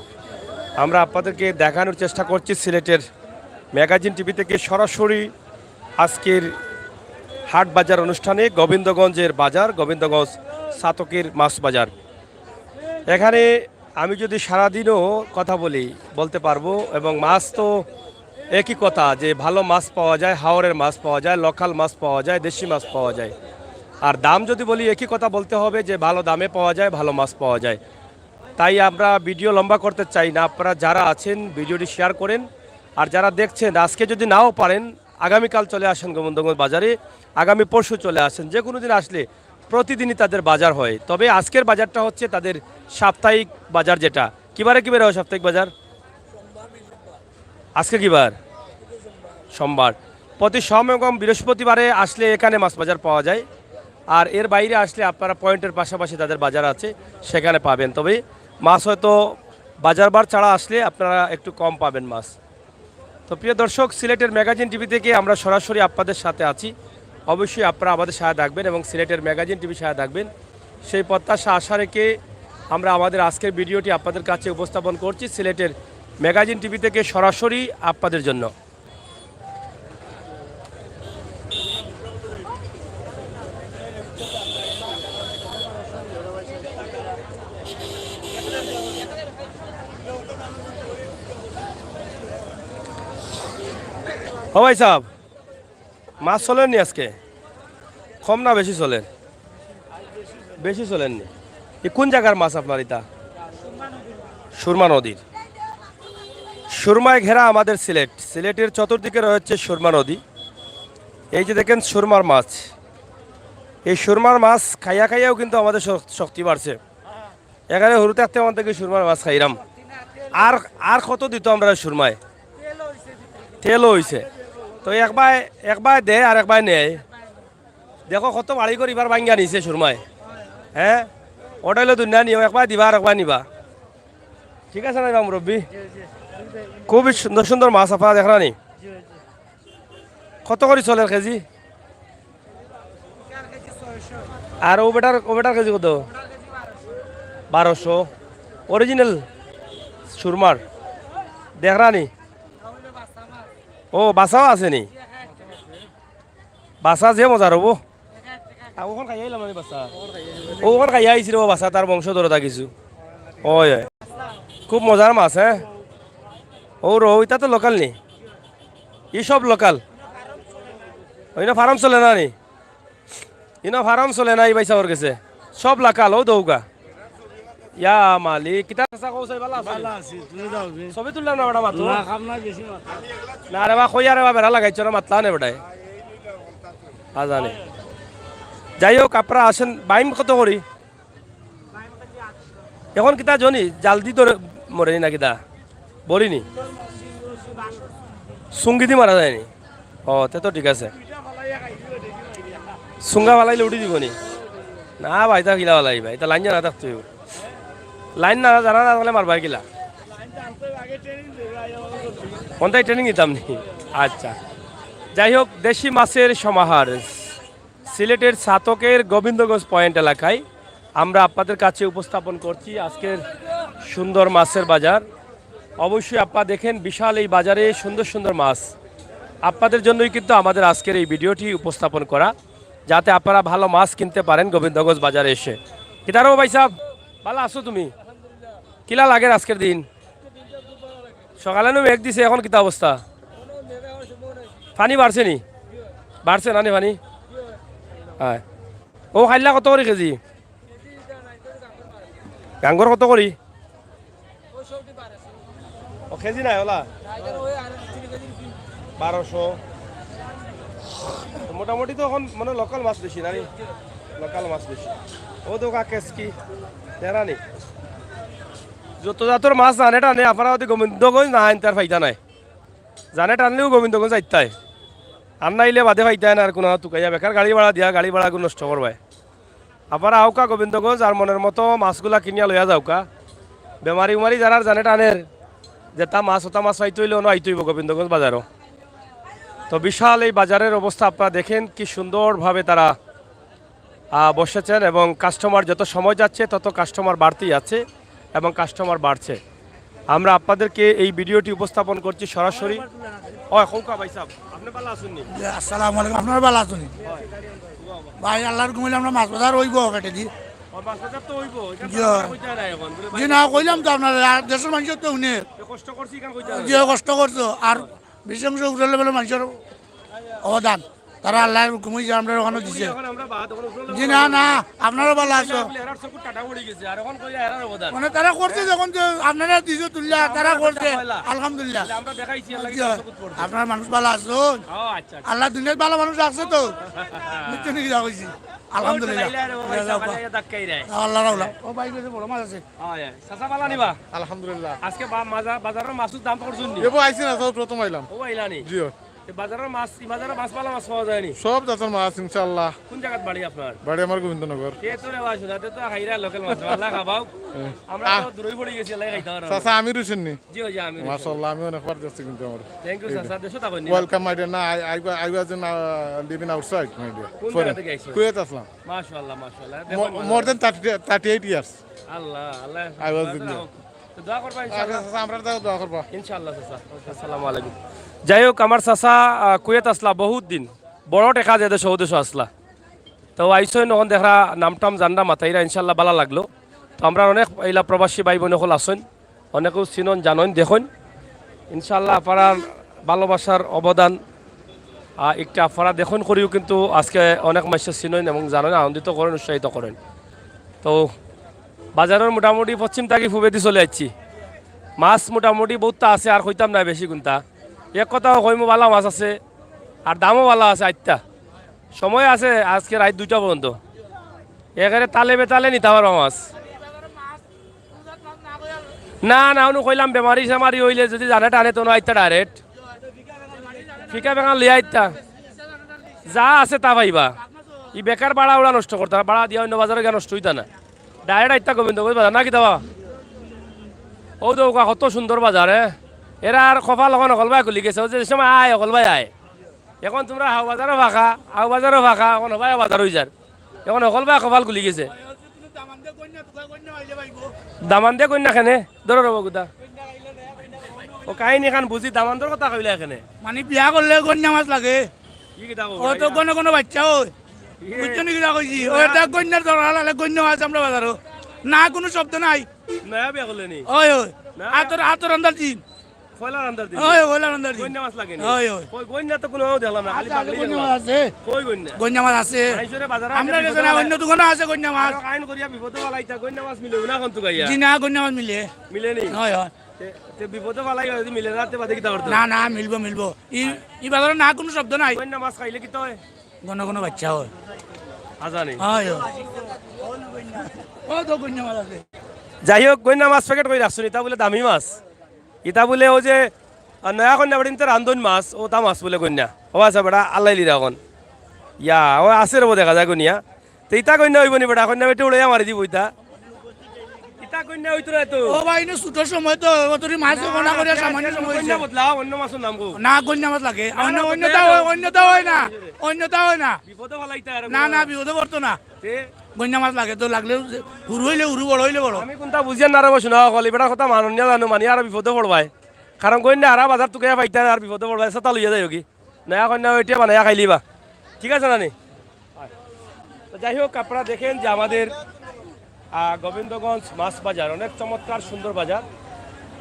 আমরা আপনাদেরকে দেখানোর চেষ্টা করছি সিলেটের ম্যাগাজিন টিভি থেকে সরাসরি আজকের হাট বাজার অনুষ্ঠানে গোবিন্দগঞ্জের বাজার, গোবিন্দগঞ্জ সাতকের মাছ বাজার। এখানে আমি যদি সারাদিনও কথা বলতে পারবো, এবং মাছ তো একই কথা যে ভালো মাছ পাওয়া যায়, হাওরের মাছ পাওয়া যায়, লোকাল মাছ পাওয়া যায়, দেশি মাছ পাওয়া যায়। আর দাম যদি বলি একই কথা বলতে হবে যে ভালো দামে পাওয়া যায়, ভালো মাছ পাওয়া যায়। তাই আমরা ভিডিও লম্বা করতে চাই না, আপনারা যারা আছেন ভিডিওটি শেয়ার করেন, আর যারা দেখছেন আজকে যদি নাও পারেন আগামীকাল চলে আসেন গোবিন্দগঞ্জ বাজারে, আগামী পরশু চলে আসেন, যে কোনো দিন আসলে প্রতিদিনই তাদের বাজার হয়। তবে আজকের বাজারটা হচ্ছে তাদের সাপ্তাহিক বাজার, যেটা কিবারে কিবারে হয় সাপ্তাহিক বাজার। আজকে কিবার? সোমবার। প্রতি সোম এবং বৃহস্পতিবারে আসলে এখানে মাছ বাজার পাওয়া যায়, আর এর বাইরে আসলে আপনারা পয়েন্টের পাশাপাশি তাদের বাজার আছে সেখানে পাবেন। তবে মাছ হয়তো বাজার বার ছাড়া আসলে আপনারা একটু কম পাবেন মাছ। তো প্রিয় দর্শক, সিলেটের ম্যাগাজিন টিভি থেকে আমরা সরাসরি আপনাদের সাথে আছি, অবশ্যই আপনারা আমাদের সাথে থাকবেন এবং সিলেটের ম্যাগাজিন টিভির সাথে থাকবেন, সেই প্রত্যাশা আশা রেখে আমরা আমাদের আজকের ভিডিওটি আপনাদের কাছে উপস্থাপন করছি সিলেটের ম্যাগাজিন টিভি থেকে সরাসরি আপনাদের জন্য। ও ভাই সাহেব, মাছ চলেননি আজকে? কম না বেশি চলেন? বেশি চলেননি। এ কোন জায়গার মাছ আপনার? এটা সুরমা নদীর। সুরমায় ঘেরা আমাদের সিলেট, সিলেটের চতুর্দিকে রয়েছে সুরমা নদী। এই যে দেখেন সুরমার মাছ, এই সুরমার মাছ খাইয়া খাইয়াও কিন্তু আমাদের শক্তি বাড়ছে। এখানে হরু থাকতে আমার থেকে সুরমার মাছ খাইলাম, আর কত দিত আমরা সুরমায়, তেলও হয়েছে। তো একবার দেয় আর একবার নেয়। দেখো কত বাড়ি করে এবার ভাঙ্গা নিছে সুরমায়। হ্যাঁ, ওটা হলো দুনিয়া নিও, একবার দিবা আর একবার নিবা। ঠিক আছে না মুরব্বী? খুবই সুন্দর সুন্দর মাছ আপনারা দেখরা নি। কত করে চলে কেজি? আর ও বেটার কেজি কত? 1200। অরিজিনাল সুরমার দেখরা নি? ও বাসাও আছে নি? বাসা যে মজার হবো। ওখান খাইয়া এলাম আমি বাসা, ওখান খাইয়া আইছি রে বাসা, তার বংশধরতা কিছু। ওই খুব মজার মাছ। হ্যাঁ, ও রো এটা তো লোকাল নি? ই সব লোকাল? ওইনা ফার্ম চলে না নি? ইনা ফার্ম চলে না? এই বাইসা ওর গেছে সব লাকাল। ও দৌকা ইয়া মালিক কিতা কৌ চাই ভালো আছে? সবই তুললাম না বেটা মাত্র না রে বা কই আরে বা বেড়া লাগাইছ না মাতলা নে বেটায় জানে। যাই হোক, আপনারা আসেন। বাইম কত করি এখন? কিতা জনি জালদি তো মরেনি না কিতা বলিনি? সুঙ্গি দি মারা যায়নি? ও তে তো ঠিক আছে। সুঙ্গা ফালাইলে উঠি দিব নি? না ভাই, তা কিলা ফালাই ভাই, তা লাইন জানা থাকতো। লাইন না জানা না থাকলে মারবাই কিলা? কোনটাই ট্রেনিং দিতাম নি? আচ্ছা, যাই হোক, দেশি মাছের সমাহার সিলেটের সাতকের গোবিন্দগঞ্জ পয়েন্ট এলাকায় আমরা আপনাদের কাছে উপস্থাপন করছি আজকের সুন্দর মাছের বাজার। অবশ্যই আপনারা দেখেন বিশাল এই বাজারে সুন্দর সুন্দর মাছ। আপনাদের জন্যই কিন্তু আমাদের আজকের এই ভিডিওটি উপস্থাপন করা, যাতে আপনারা ভালো মাছ কিনতে পারেন গোবিন্দগঞ্জ বাজারে এসে। কিতারও ভাই সাহেব ভালো আছো তুমি? কিলা লাগের আজকের দিন? সকালে নো মেঘ দিছে, এখন কিতা অবস্থা? পানি বাড়ছে নি? বাড়ছে না নি পানি? হ্যাঁ। ও খাইলা কত করে কেজি? গাঙ্গর কত করি? ও কেজি নাই ওলা 1200। মোটামুটি তো এখন মানে লোকাল মাছ বেশি না? লোকাল মাছ বেশি। ও তো কাকেস কি তেরা নি? যত জাতর মাছ জানে টানে আপনারা যদি গোবিন্দগঞ্জ না আইন তার ফাইদা নাই। জানে টানলেও গোবিন্দগঞ্জ আইতায়। আর নাইলে বাদে ফাইতায় না আর কোনো তুকাইয়া বেকার গাড়ি ভাড়া দিয়া গাড়ি ভাড়া নষ্ট করবাই আবার আউকা গোবিন্দগঞ্জ আর মনের মতো মাছগুলা কিনিয়া লইয়া যাওকা বেমারি উমারি যারা জানে টানের যে তা মাছ ওটা মাছ আইতে হইলে অন্য আইতে হইব গোবিন্দগঞ্জ বাজারও। তো বিশাল এই বাজারের অবস্থা আপনারা দেখেন কি সুন্দরভাবে তারা বসেছেন এবং কাস্টমার যত সময় যাচ্ছে তত কাস্টমার বাড়তেই যাচ্ছে এবং কাস্টমার বাড়ছে। আমরা আপনাদেরকে এই ভিডিওটি উপস্থাপন করছি সরাসরি। খৌকা ভাই সাহেব আপনি ভালো আছেন নি? আসসালামু আলাইকুম, আপনার ভালো আছেন? ভাই আল্লাহর ঘুমাইলে আমরা মাছ বাজার হইব কেটে দি জি না কইলাম তো আপনার দেশের মানুষের তো শুনে যে কষ্ট করছো আর বেশি অংশ উপরে লেভেলের মানুষের অবদান তারা আল্লাহর ঘুমাই যে আমরা ওখানে দিছে জি না না আপনারও ভালো আছো মানে তারা করছে যখন যে আপনারা দিছে তুললা তারা করছে আলহামদুলিল্লাহ আপনার মানুষ ভালো আছো আল্লাহ দুনিয়ার ভালো মানুষ আছে তো নিশ্চয় নাকি যা কইছি আলহামদুলিল্লাহ আল্লাহ রাউলা ও ভাই গেছে বড় মাছ আছে চাচা ভালো নিবা আলহামদুলিল্লাহ। আজকে বাজারের মাছের দাম করছুন নি? এবার আইছি না, সব প্রথম আইলাম। ও আইলানি জি বাজারের মাছ বাজারের মাছ পালা মাছ পাওয়া যায়নি? সব জাতের মাছ ইনশাআল্লাহ। কোন জায়গাত বাড়ি আপনার? বাড়ি আমার গোবিন্দনগর। কে তো রে বাসু দাতে তো হাইরা লোকাল মাছ আল্লাহ খাবাও আমরা তো দূরই পড়ে গেছি আল্লাহ খাইতে পারো। চাচা আমি রুছেন নি? জি জি আমি মাশাআল্লাহ, আমি অনেক বার যাচ্ছি কিন্তু আমার। থ্যাংক ইউ চাচা দেশো তা কইনি ওয়েলকাম মাই ডিয়ার। না I was in living outside my dear. কোন জায়গা থেকে আইছো? কুয়েত আসলাম। মাশাআল্লাহ মাশাআল্লাহ মোর দেন 38 years. Allah Allah I was in তো দোয়া করবা ইনশাআল্লাহ। চাচা আমরা দোয়া করবা ইনশাআল্লাহ চাচা। আসসালামু আলাইকুম। যাই হোক আমার চাচা কুয়েত আসলা বহুত দিন, বড় টেকা যে দেশ দেশ আসলা তো আইসই নখন দেখা নামটাম জান্ডা মাথাইরা ইনশাল্লাহ ভালো লাগলো। তো আমরা অনেক এইলা প্রবাসী ভাই বোন সকল আসেন, অনেকেও চিনন জানন দেখুন ইনশাল্লাহ আপনার ভালোবাসার অবদান একটা আপনারা দেখুন করিও কিন্তু আজকে অনেক মানুষের চিনন এবং জানেন, আনন্দিত করেন, উৎসাহিত করেন। তো বাজারের মোটামুটি পশ্চিম থাকি ফুবেদি চলে যাচ্ছি, মাছ মোটামুটি বহুতটা আছে আর কইতাম না বেশি কোনটা। এক কথা কইমো ভালো মাছ আছে আর দামও ভালো আছে। আটটা সময় আছে আজকে রাত 2টা পর্যন্ত, এখানে তালে বেতালে নিতে পারবো মাছ। না না উনি কইলাম বেমারি সেমারি হইলে যদি জানে টানে তো আইতা ডাইরেক্ট ফিকা বেকার লিয়া আইতা যা আছে তা পাইবা। ই বেকার বাড়া ওড়া নষ্ট করতে বাড়া দিয়া অন্য বাজারে গিয়ে নষ্ট হইতা না, ডাইরেক্ট আইতা গোবিন্দগঞ্জ বাজার না কি দেওয়া। ও তো কত সুন্দর বাজার এরা আর কপাল এখন অকল ভাই খুলি গেছে, যে সময় আয় অকল ভাই আয়। এখন তোমরা হাও বাজারও ফাঁকা, হাও বাজারও ফাঁকা, এখন হবাই বাজার হয়ে যার। এখন অকল ভাই কপাল খুলি গেছে। দামান দিয়ে কন্যা খানে ধরো রব গোটা ও কাহিনী খান বুঝি দামানদের কথা কইলা এখানে মানে বিয়া করলে কন্যা মাছ লাগে, কি কিতা ও তো কোনো কোনো বাচ্চা ওই বুঝছো নাকি যা কইছি ও এটা কন্যার দরকার হলে কন্যা মাছ আমরা বাজারও না কোনো শব্দ নাই। নয়া বিয়া করলে নি? ওই ওই আতর আন্দার দিন কয়লার আন্দার দিন ওই ওইলার আন্দার দিন কন্যা মাছ লাগে নি? ওই ওই কই কন্যা তো কোনো দেখলাম না, খালি পাগলি কন্যা দেখলাম। মাছ আছে, কই কন্যা? কন্যা মাছ আছে আইসরে বাজারে আমরা কাছে না, অন্য দোকানে আছে কন্যা মাছ। আইন করিয়া বিপদে পালাইতা কন্যা মাছ মিলে না কোন তো গাইয়া জি না কন্যা মাছ মিলে মিলে নি? হয় হয় তে বিপদে পালাই যদি মিলে রাতে বাদে কিতা করতে? না না মিলবো মিলবো ই বাজারে না কোনো শব্দ নাই, কন্যা মাছ খাইলে কিতা হয়? কোনো কোনো বাচ্চা হয় আজানি হয় ও তো কন্যা মাছ আছে। যাই হোক কন্যা মাছ প্যাকেট করে রাখছো, ইতা বলে দামি মাছ। ইতা বলে ও যে নয়া কন্যা বেড়িন তো রান্ধন মাছ, ও তা মাছ বলে কন্যা ও আছে বেটা আল্লাহ লিরা এখন ইয়া ও আছে রব দেখা যায় কন্যা। তো ইতা কন্যা হইব নি বেটা, কন্যা বেটে উড়ে মারি দিব ইতা ইতা কন্যা হইতো না তো। ও ভাই ছোট সময় তো তোর মাছ কোনা করে সামান্য সময় কন্যা বদলাও অন্য মাছের নাম কো না কন্যা মাছ লাগে অন্যতা হয় না, অন্যতা হয় না, বিপদে পালাইতা আর না না বিপদে পড়তো না, তে কন্যা মাছ লাগে তো লাগলে হুরু হইলে হুরু বড় হইলে বড়। আমি কোনটা বুঝিয়া না রে শোনা কলি বেটা কথা মাননীয় জানো মানি আর বিপদে পড়বাই, কারণ কন্যা আর বাজার তুকে পাইতা আর বিপদে পড়বাই সাতা লইয়া যায় কি নয়া কন্যা ওইটা বানাইয়া খাইলিবা, ঠিক আছে না নি? তো যাই হোক আপনারা দেখেন যে আমাদের গোবিন্দগঞ্জ মাছ বাজার অনেক চমৎকার সুন্দর বাজার।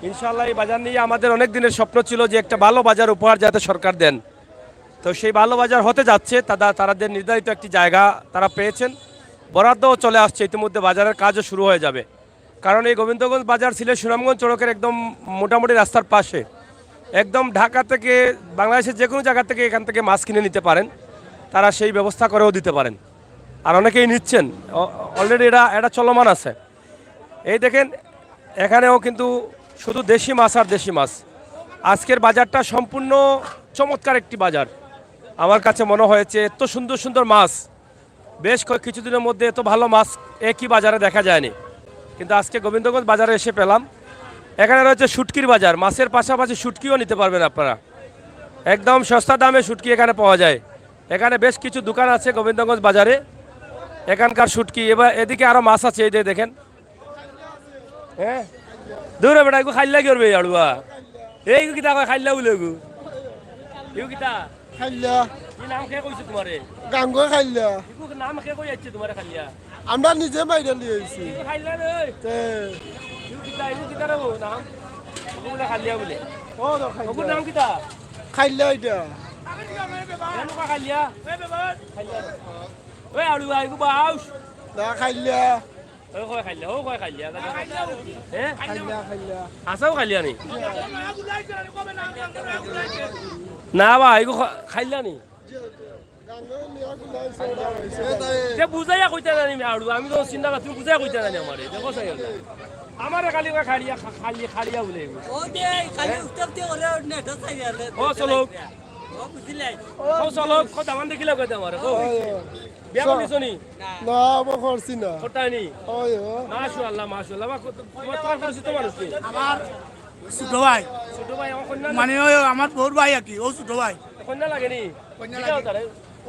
ইনশাআল্লাহ এই বাজার নিয়ে আমাদের অনেক দিনের স্বপ্ন ছিল যে একটা ভালো বাজার উপহার যাতে সরকার দেন। তো সেই ভালো বাজার হতে যাচ্ছে, তাদের নির্ধারিত একটি জায়গা তারা পেয়েছেন, বরাদ্দও চলে আসছে, ইতিমধ্যে বাজারের কাজও শুরু হয়ে যাবে। কারণ এই গোবিন্দগঞ্জ বাজার ছিল সুনামগঞ্জ সড়কের একদম মোটামুটি রাস্তার পাশে, একদম ঢাকা থেকে বাংলাদেশের যে কোনো জায়গা থেকে এখান থেকে মাছ কিনে নিতে পারেন, তারা সেই ব্যবস্থা করেও দিতে পারেন। আর অনেকেই নিচ্ছেন, অলরেডি এটা চলমান আছে। এই দেখেন এখানেও কিন্তু শুধু দেশি মাছ আর দেশি মাছ। আজকের বাজারটা সম্পূর্ণ চমৎকার একটি বাজার, আমার কাছে মনে হয়েছে এত সুন্দর সুন্দর মাছ বেশ কিছুদিনের মধ্যে এত ভালো মাছ একই বাজারে দেখা যায়নি, কিন্তু আজকে গোবিন্দগঞ্জ বাজারে এসে পেলাম। এখানে রয়েছে শুটকির বাজার, মাছের পাশাপাশি শুটকিও নিতে পারবেন আপনারা, একদম সস্তা দামে শুটকি এখানে পাওয়া যায়। এখানে বেশ কিছু দোকান আছে গোবিন্দগঞ্জ বাজারে, এখানকার শুটকি। এবার এদিকে আরো মাছ আছে, এই যে দেখেন। হ্যাঁ দূরে বেটা এগু খাইলা কি করবে আড়ুয়া, এই কিতা কয় খাইলা বলে এগু ইউ কিতা খাইলা কি নাম কে কইছে তোমারে? গাঙ্গ খাইলা ইগু নাম কে কই যাচ্ছে তোমারে খাইলা? আমরা নিজে মাইরা লিয়েছি ইগু খাইলা রে ইউ কিতা রে নাম ইগু বলে খাইলা বলে। ওগু নাম কিতা? খাইলা এটা কেন খাইলা? খাইলা ওই আড়ুয়া ইগু বাউস না খাইলা ওই কয় খাইলা, ও কয় খাইলা হ্যাঁ খাইলা খাইলা আসাও খাইলা নি না বা এগু খাইলা নি যে বুঝাইয়া কইতে জানি আড়ু, আমি তো চিন্তা করি তুমি বুঝাইয়া কইতে জানি আমারে দেখো চাই আমারে খালি কয় খালিয়া খালিয়া বলে ও চলো ও চলো কথা মান দেখিলা কইতে আমারে ও বিয়া করিছো নি? না আমি করছি না কোটাই নি ওই মাশাআল্লাহ মাশাআল্লাহ তোমার পরিচিত মানুষ নি? আমার ছোট ভাই ছোট ভাই আমার কন্যা মানে ওই আমার বড় ভাই আর কি ও ছোট ভাই কন্যা লাগে নি? কন্যা জিকাও তারে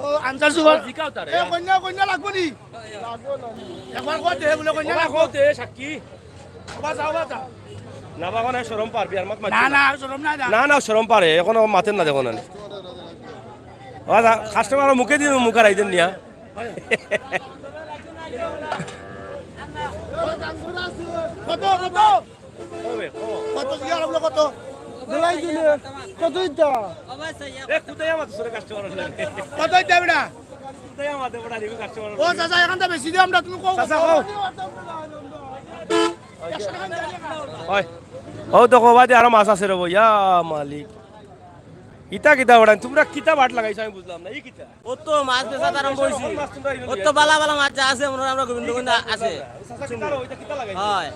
ও আনসার সুগার জিকাও তারে এ কন্যা কন্যা লাগবো নি লাগবো না একবার কইতে বলে কন্যা ওবা লাগবো কোতে সাক্ষী বাবা যাও বাবা না বাবা না শরম পারবি আর মত না না শরম না না না শরম পারে এখন মাতেন না দেখো না কাস্টমার মুখে দিন মুখে রাইতেন নিয়া কত কত কত কি আর বলে কত দিলাই দিলে কত ইটা কুতাই আমার সরে কাস্টমার কত ইটা বেটা কুতাই আমার বড় দিবি কাস্টমার ও চাচা এখানটা বেশি দিও আমরা তুমি কও চাচা কও ওই ও তো কবা দে আরো মাছ আছে রে ইয়া মালিক ইটা কিতা বড় তোমরা কিতা বাট লাগাইছো আমি বুঝলাম না ই কিতা ও তো মাছ বেচা আরম্ভ হইছি ও তো বালা বালা মাছ যা আছে আমরা গোবিন্দগঞ্জ আছে চাচা কিতা লো এটা কিতা লাগাইছো হয়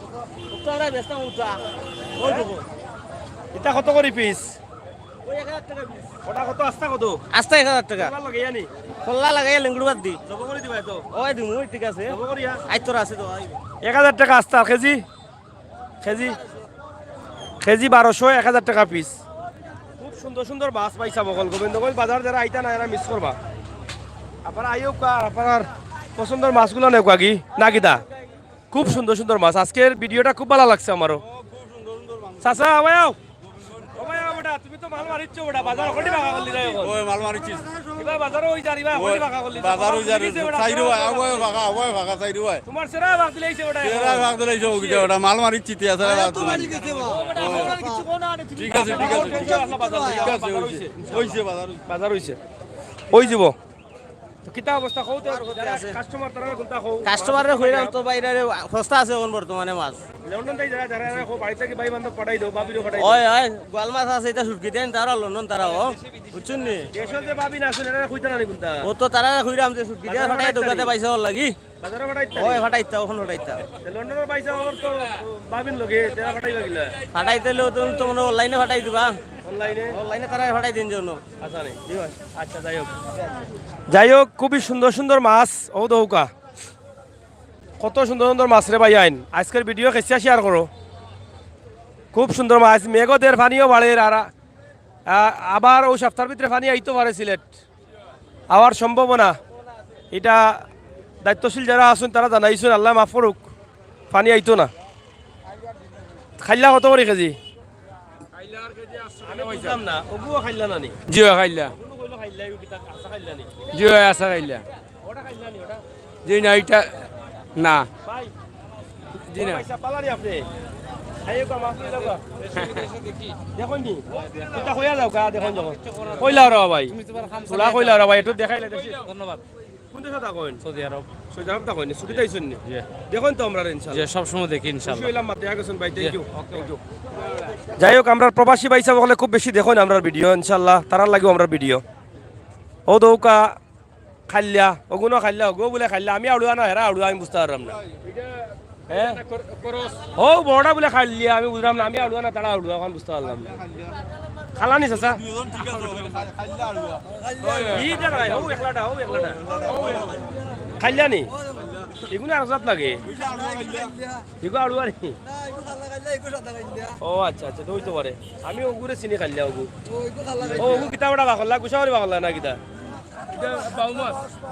ও তো আমরা বেচতাম উঠা ওই দেবো এটা কত করে পিস ওই 1000 টাকা পিস ওটা কত আস্তা কত আস্তা 1000 টাকা ভালো লাগে জানি খোলা লাগাই লেঙ্গুড় বাদ দি জব করে দিবা তো ওই দিমু ঠিক আছে জব করিয়া আই তোর আছে তো 1000 টাকা আস্তা কেজি কেজি কেজি 1200 1000 টাকা পিস খুব সুন্দর সুন্দর মাছ পাইছা বকল গোবিন্দগঞ্জ বাজার যারা আইতা না এরা মিস করবা আপনারা আইও কা আপনার পছন্দের মাছগুলো নেও কাকি না কিতা খুব সুন্দর সুন্দর মাছ আজকের ভিডিওটা খুব ভালো লাগছে আমারও চাচা আমায়ও বেটা তুমি তো মাল মারিচ্ছ বেটা বাজার ওখানে ভাগা করলি রে ওই মাল মারিছিস এবার বাজারও ওই জারিবা ওখানে ভাগা করলি বাজার ওই যার চাইরো ওই ভাগা চাইরো ভাই তোমার সেরা ভাগ দিলেইছে বেটা এরা ভাগ দিলে যাও কি ওটা মাল মারিছি তে আছে ঠিক আছে ঠিক আছে ঠিক আছে হইছে বাজার বাজার হইছে ওই যাব তো কিতা অবস্থা কওতে কাস্টমার তারা কোনটা কও কাস্টমারে কইরাম তো বাইরে সস্তা আছে কোন বর্তমানে মাছ লন্ডন তাই যারা যারা কো বাড়ি থেকে ভাই বান্ধব পাঠাই দাও বাবিরও পাঠাই ওই ওই গোয়াল মাছ আছে এটা সুটকি দেন তারা লন্ডন তারা ও বুঝছুন নি দেশে যে বাবি না শুনে এরা কইতা না কোনটা ও তো তারা কইরাম যে সুটকি দিয়া ফাটাই দোকাতে পয়সা ওর লাগি বাজারে পাঠাইতা ওই ফাটাইতা ওখান ফাটাইতা লন্ডনের পয়সা আমার তো বাবিন লগে তেরা পাঠাই লাগিলা ফাটাইতেলেও তুমি তো মনে অনলাইনে ফাটাই দিবা অনলাইনে অনলাইনে তারা ফাটাই দিন জন্য আচ্ছা নেই আচ্ছা যাই হোক খুবই সুন্দর সুন্দর মাছ ও দৌকা কত সুন্দর সুন্দর মাছ রে ভাই আইন আজকের ভিডিও কেসিয়া শেয়ার করো খুব সুন্দর মাছ মেঘদের পানিও বাড়ে আর আবার ওই সপ্তাহের ভিতরে পানি আইতে পারে সিলেট আবার সম্ভাবনা এটা দায়িত্বশীল যারা আছেন তারা জানাইছেন আল্লাহ মাফ করুক পানি আইতো না খাইলা কত করে কেজি আমি বুঝলাম না ওগুলো খাইলা না নি জিও খাইলা ওগুলো কইলো খাইলা ইউ কিতা আশা খাইলা নি জিও আসা খাইলা ওটা খাইলা নি ওটা জি না এটা না ভাই জি না পয়সা পালানি আপনি আইও কা মাছ লইলো কা দেখুন নি এটা কইয়া যাও কা দেখুন যখন কইলা রে ভাই তোলা কইলা রে ভাই একটু দেখাইলে দেখি ধন্যবাদ কোন দেশে থাকেন সৌদি আরব সৌদি আরব থাকেন ছুটি তাইছেন নি দেখুন তো আমরা ইনশাআল্লাহ যে সব সময় দেখি ইনশাআল্লাহ হইলাম মা দেখা গেছেন ভাই থ্যাংক ইউ যাই হোক আমরা প্রবাসী ভাইসা বলে খুব বেশি দেখুন আমরা ভিডিও ইনশাআল্লাহ তারার লাগেও আমরা ভিডিও ও দৌকা খাইলা ওগুনো খাইলা ওগো বলে খাইলা আমি আড়ুয়া না হেরা আড়ুয়া আমি বুঝতে পারলাম না হ্যাঁ ও বড়টা বলে খাইলিয়া আমি বুঝলাম না আমি আড়ুয়া না তারা আড়ুয়া এখন বুঝতে পারলাম না খালানি চাচা ই জায়গায় ও একলাটা খাইলানি এগুলো আর জাত লাগে এগুলো আড়ু আর ও আচ্ছা আচ্ছা তো হইতে পারে আমি ওগুলো চিনি খাইলা ওগু ও ওগু কিতা বড়া বাকলা গুছাওয়ারি বাকলা না কিতা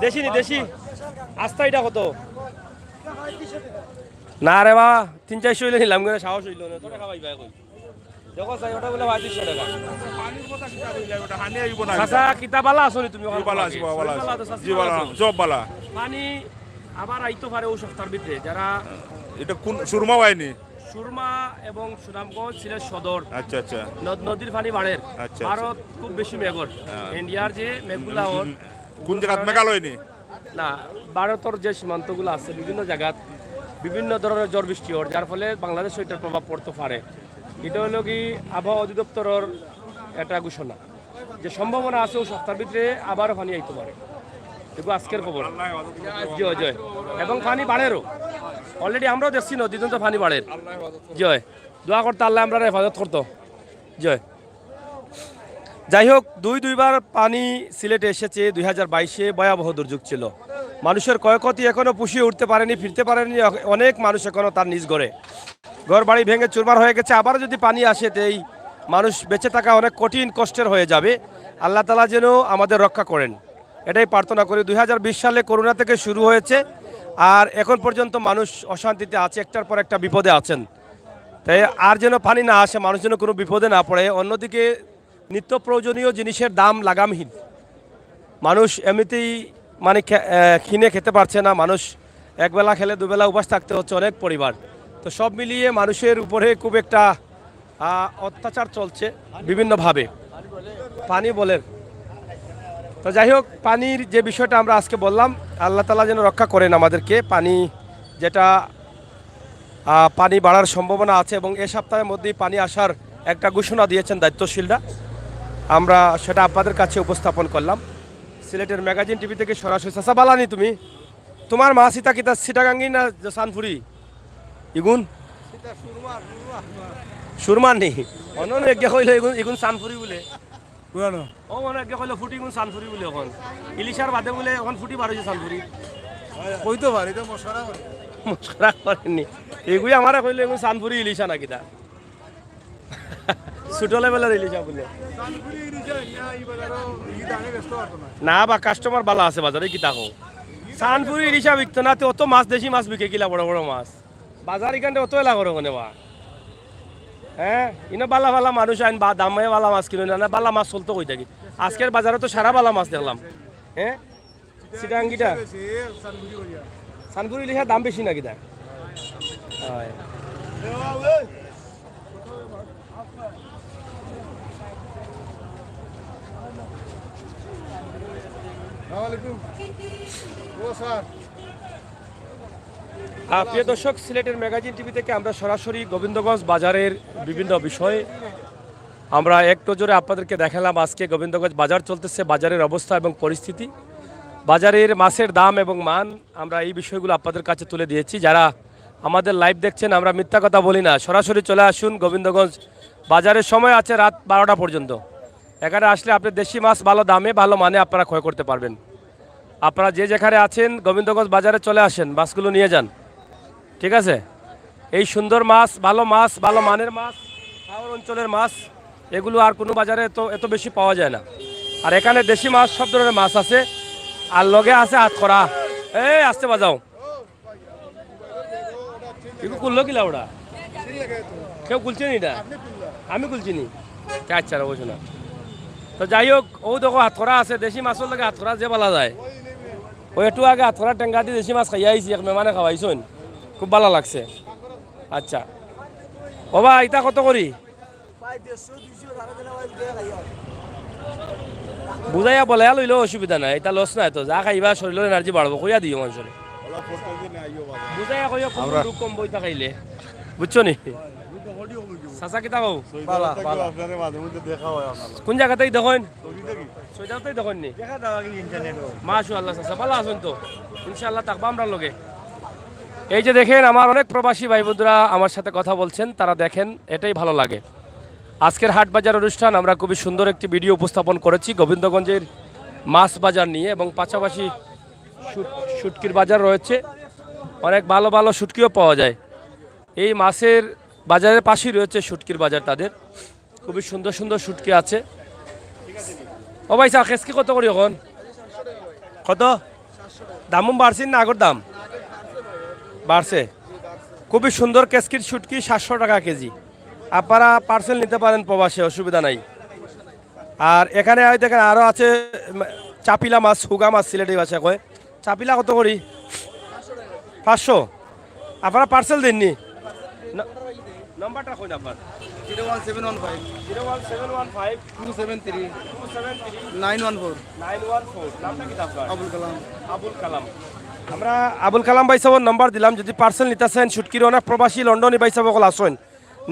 দেশি নি দেশি আস্তা এটা কত না রে বা 300-400 হইলে নিলাম করে সাহস হইল না তোরা খাবাই ভাই কই দেখো চাই ওটা বলে 3500 টাকা চাচা কিতা বালা আসনি তুমি বালা আছি বালা জি বালা সব বালা পানি আবার আইতো পারে ও সপ্তাহের ভিতরে যারা এটা কোন সুরমা হয়নি সুরমা এবং সুনামগঞ্জ সিলেট সদর আচ্ছা আচ্ছা নদীর পানি বাড়ের আচ্ছা, ভারত খুব বেশি মেঘর ইন্ডিয়ার যে মেঘগুলা ওর কোন জায়গাত মেঘালয়নি না ভারতের যে সীমান্তগুলো আছে বিভিন্ন জায়গাত বিভিন্ন ধরনের ঝড় বৃষ্টি ওর যার ফলে বাংলাদেশ এটার প্রভাব পড়তে পারে এটা হলো কি আবহাওয়া অধিদপ্তরের একটা ঘোষণা যে সম্ভাবনা আছে ও সপ্তাহের ভিতরে আবারও পানি আইতে পারে এগুলো আজকের খবর জয় জয় এবং পানি বাড়েরও অলরেডি আমরাও দেখছি নদীতে তো পানি বাড়ের জয় দোয়া করতে আল্লাহ আমরা হেফাজত করতো জয় যাই হোক দুইবার পানি সিলেটে এসেছে 2022-এ ভয়াবহ দুর্যোগ ছিল মানুষের ক্ষয়ক্ষতি এখনো পুষিয়ে উঠতে পারেনি ফিরতে পারেনি অনেক মানুষ এখনো তার নিজ ঘর বাড়ি ভেঙে চুরমার হয়ে গেছে আবার যদি পানি আসে এই মানুষ বেঁচে থাকা অনেক কঠিন কষ্টের হয়ে যাবে আল্লাহ তাআলা যেন আমাদের রক্ষা করেন এটাই প্রার্থনা করি 2020 সালে করোনা থেকে শুরু হয়েছে আর এখন পর্যন্ত মানুষ অশান্তিতে আছে একটার পর একটা বিপদে আছেন তাই আর যেন পানি না আসে মানুষ যেন কোনো বিপদে না পড়ে অন্যদিকে নিত্য প্রয়োজনীয় জিনিসের দাম লাগামহীন মানুষ এমনিতেই মানে কিনে খেতে পারছে না মানুষ একবেলা খেলে দুবেলা উপাস থাকতে হচ্ছে অনেক পরিবার তো সব মিলিয়ে মানুষের উপরে খুব একটা অত্যাচার চলছে বিভিন্নভাবে পানি বলেন তো যাই হোক পানির যে বিষয়টা আমরা আজকে বললাম আল্লাহ তাআলা যেন রক্ষা করেন আমাদেরকে পানি যেটা পানি বাড়ার সম্ভাবনা আছে এবং এ সপ্তাহের মধ্যেই পানি আসার একটা ঘোষণা দিয়েছেন দায়িত্বশীলরা আমরা সেটা আপনাদের কাছে উপস্থাপন করলাম সিলেটের ম্যাগাজিন টিভি থেকে সরাসরি চাচা বালানি তুমি তোমার মা সীতা কিতা সিটাগাঙ্গি না সানফুরি ইগুন সুরমান নেই অন্য একে কইলে ইগুন সানফুরি বলে ও মনে একে কইলে ফুটি ইগুন সানফুরি বলে এখন ইলিশার বাদে বলে এখন ফুটি বার হয়েছে সানফুরি কইতে পারি তো মশরা করে মশরা করেননি এগুলি আমারে কইলে এগুন সানফুরি ইলিশা না কিতা ছোট লেভেলের ইলিশা বলে না বা কাস্টমার বালা আছে বাজারে কি তাকো সানপুরি ইলিশা বিকতো না অত মাছ দেশি মাছ বিকে কিলা বড় বড় মাছ বাজার এখানে অত এলা করো কোনে বা হ্যাঁ ইনো বালা বালা মানুষ আইন বা দামে বালা মাছ কিনে না বালা মাছ চলতো কই থাকি আজকের বাজারে তো সারা বালা মাছ দেখলাম হ্যাঁ সিটাঙ্গিটা সানপুরি ইলিশার দাম বেশি না কিতা হয় প্রিয় দর্শক সিলেটের ম্যাগাজিন টিভি থেকে আমরা সরাসরি গোবিন্দগঞ্জ বাজারের বিভিন্ন বিষয় আমরা এক নজরে আপনাদেরকে দেখালাম আজকে গোবিন্দগঞ্জ বাজার চলতেছে বাজারের অবস্থা এবং পরিস্থিতি বাজারের মাছের দাম এবং মান আমরা এই বিষয়গুলো আপনাদের কাছে তুলে দিয়েছি যারা আমাদের লাইভ দেখছেন আমরা মিথ্যা কথা বলি না সরাসরি চলে আসুন গোবিন্দগঞ্জ বাজারের সময় আছে রাত 12টা পর্যন্ত এখানে আসলে আপনি দেশি মাছ ভালো দামে ভালো মানে আপনারা ক্রয় করতে পারবেন আপনারা যে যেখানে আছেন গোবিন্দগঞ্জ বাজারে চলে আসেন মাছগুলো নিয়ে যান ঠিক আছে এই সুন্দর মাছ ভালো মানের মাছ খাওয়ার অঞ্চলের মাছ এগুলো আর কোনো বাজারে এত বেশি পাওয়া যায় না আর এখানে দেশি মাছ সব ধরনের মাছ আছে আর লগে আছে হাতকড়া এই আসতে বাজাও এগুলো করলো কিলা ওরা কেউ কুলছে নি এটা আমি কুলছি নি আচ্ছা অবশ্য না তো যাই হোক ও দেখো হাতকড়া আছে দেশি মাছের লাগে হাতকড়া যে বলা যায় ওই একটু আগে হাতকড়া টেঙ্গা দিয়ে দেশি মাছ খাই আইছি এক মেহমানে খাওয়াইছুন খুব ভালো লাগছে আচ্ছা বাবা এটা কত করি বুঝাইয়া বলে লইলেও অসুবিধা নাই এটা লস নাই তো যা খাইবা শরীরের এনার্জি বাড়বো কইয়া দিও মানুষের বুঝাইয়া কইয়া কম বইতা খাইলে বুঝছো নি চাচা কিতা কও কোন জায়গাতেই দেখেন সৈদাতেই দেখেন নি মাশাআল্লাহ চাচা ভালো আছেন তো ইনশাআল্লাহ থাকবা আমরা লগে এই যে দেখেন আমার অনেক প্রবাসী ভাই বন্ধুরা আমার সাথে কথা বলছেন তারা দেখেন এটাই ভালো লাগে আজকের হাট বাজার অনুষ্ঠান আমরা খুবই সুন্দর একটি ভিডিও উপস্থাপন করেছি গোবিন্দগঞ্জের মাছ বাজার নিয়ে, এবং পাশাপাশি শুটকির বাজার রয়েছে, অনেক ভালো ভালো শুটকিও পাওয়া যায়। এই মাছের বাজারের পাশেই রয়েছে শুটকির বাজার, তাদের খুবই সুন্দর সুন্দর শুটকি আছে। ও ভাই চা খেসকি কত করি এখন? কত দাম বাড়ছে না আগের দাম? বাড়ছে। খুবই সুন্দর কেসকির শুটকি 700 টাকা কেজি। আপনারা পার্সেল নিতে পারেন প্রবাসে, অসুবিধা নাই। আর এখানে দেখেন আরও আছে চাপিলা মাছ, হুগা মাছ সিলেটি ভাষা কয়। চাপিলা কত করি? 500। আপনারা পার্সেল দিননি? নাম্বারটা কই আপনার? 01715 01715 273 273 914 914। নামটা কি আপনার? আবুল কালাম। আবুল কালাম। আমরা আবুল কালাম ভাই সাহেবের নাম্বার দিলাম, যদি পার্সেল নিতেছেন শুটকির অনেক প্রবাসী লন্ডনী ভাই সাহেব সকল আসেন,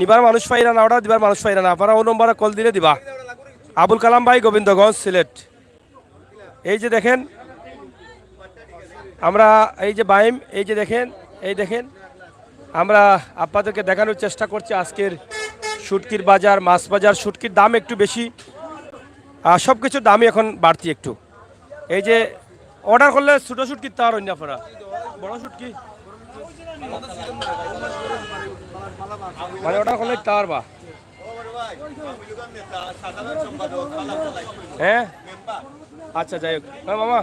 নিবার মানুষ পাইরা না, অর্ডার দিবার মানুষ পাইরা না, আপনারা ও নম্বরে কল দিলে দিবা। আবুল কালাম ভাই, গোবিন্দগঞ্জ, সিলেট। এই যে দেখেন আমরা এই যে বাইম, এই যে দেখেন, এই দেখেন আমরা আপনাদেরকে দেখানোর চেষ্টা করছি আজকের শুটকির বাজার, মাছ বাজার। শুটকির দাম একটু বেশি, আর সব কিছুর দামই এখন বাড়তি একটু। এই যে অর্ডার করলে ছোটো শুটকি তার অন্য আপনারা বড় শুটকি মানে অর্ডার করলে তার বা হ্যাঁ আচ্ছা যাই হোক। হ্যাঁ মামা,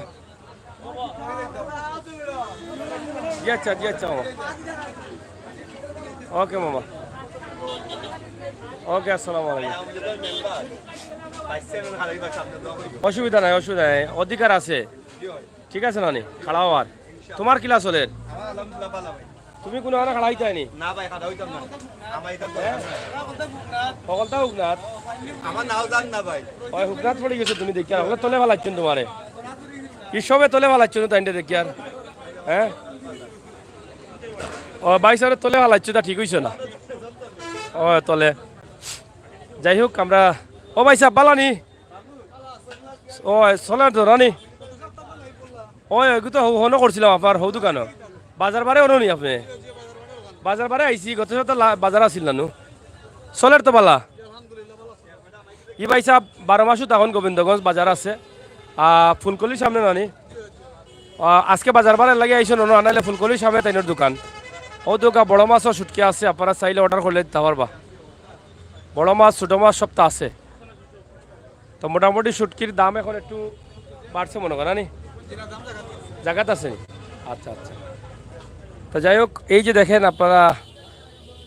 জি আচ্ছা মামা। ওকে মামা, ওকে, আসসালামু আলাইকুম। অসুবিধা নাই, অধিকার আছে, ঠিক আছে নানি খাড়া হওয়ার। তোমার কিলা চলে? তুমি কোনো আনা খাড়া হইতে নি? না ভাই খাদা হইতাম না সকলটা হুকনাথ আমার নাও জান না ভাই ওই হুকনাথ পড়ে গেছো তুমি, দেখি আর ওগুলো তোলে ভালাচ্ছেন তোমারে, কি সবে তোলে ভালাচ্ছ তাই দেখি আর। হ্যাঁ ও বাইশারে তোলে ভালাচ্ছ, তা ঠিক হইছে না। ও তলে যাই হোক আমরা। ও ভাই সাহেব বালানি, ও চলে তো রানি, ওই তো হনো করছিলাম আপনার হৌ দোকানো বাজার বারে হনো নি? আপনি বাজার বারে আইসি, গত সপ্তাহ বাজার আসিল নানু, চলের তো বালা। ই ভাই সাহেব 12 মাসও তখন গোবিন্দগঞ্জ বাজার আছে, ফুলকলির সামনে নানি। আজকে বাজার বারে লাগে আইসো নো, আনাইলে ফুলকলির সামনে তাইনের দোকান। ও দোকান বড় মাছও শুটকি আছে, আপনারা চাইলে অর্ডার করলে দিতে পারবা। বড় মাছ ছোটো মাছ সব তো আছে। তো মোটামুটি শুটকির দাম এখন একটু বাড়ছে মনে করেন নি, জায়গাতে আছে নি? আচ্ছা আচ্ছা। তো যাই হোক, এই যে দেখেন আপনারা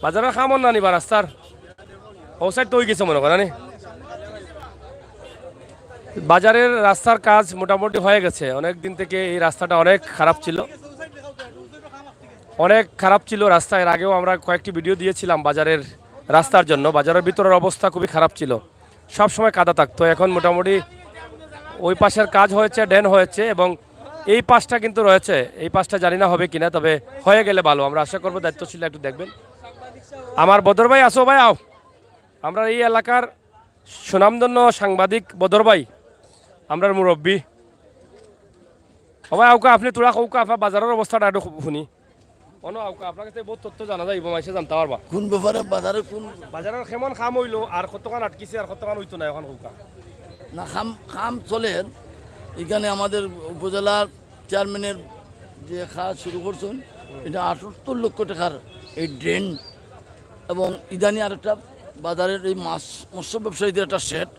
বাজারে খামন না নিবা, রাস্তার ও সাইড তো হয়ে গেছে মনে করেন নি। বাজারের রাস্তার কাজ মোটামুটি হয়ে গেছে। অনেক দিন থেকে এই রাস্তাটা অনেক খারাপ ছিল, রাস্তা। এর আগেও আমরা কয়েকটি ভিডিও দিয়েছিলাম বাজারের রাস্তার জন্য। বাজারের ভিতরের অবস্থা খুবই খারাপ ছিল, সব সময় কাদা থাকতো। এখন মোটামুটি ওই পাশের কাজ হয়েছে, ড্রেন হয়েছে, এবং এই পাশটা কিন্তু রয়েছে। এই পাশটা জানি না হবে কিনা, তবে হয়ে গেলে ভালো। আমরা আশা করবো দায়িত্বশীল একটু দেখবেন। আমার বদর ভাই আসো ভাই, আও। আমরা এই এলাকার সুনামধন্য সাংবাদিক বদর ভাই, আমরা মুরব্বী। ও ভাই আউকা, আপনি তোরা কৌকা আপনার বাজারের অবস্থাটা একটু শুনি। আপনার কাছে বহুত তথ্য জানা যায়, মাইসে জানতে পারবা কোন ব্যাপারে বাজারে কোন বাজারের কেমন খাম হইলো, আর কতক্ষণ আটকিছে, আর কতক্ষণ হইতো না এখন কৌকা? না খাম চলেন। এখানে আমাদের উপজেলার চেয়ারম্যানের যে কাজ শুরু করছেন, এটা 78 লক্ষ টাকার এই ড্রেন, এবং ইদানি আরেকটা বাজারের এই মৎস্য ব্যবসায়ীদের একটা সেট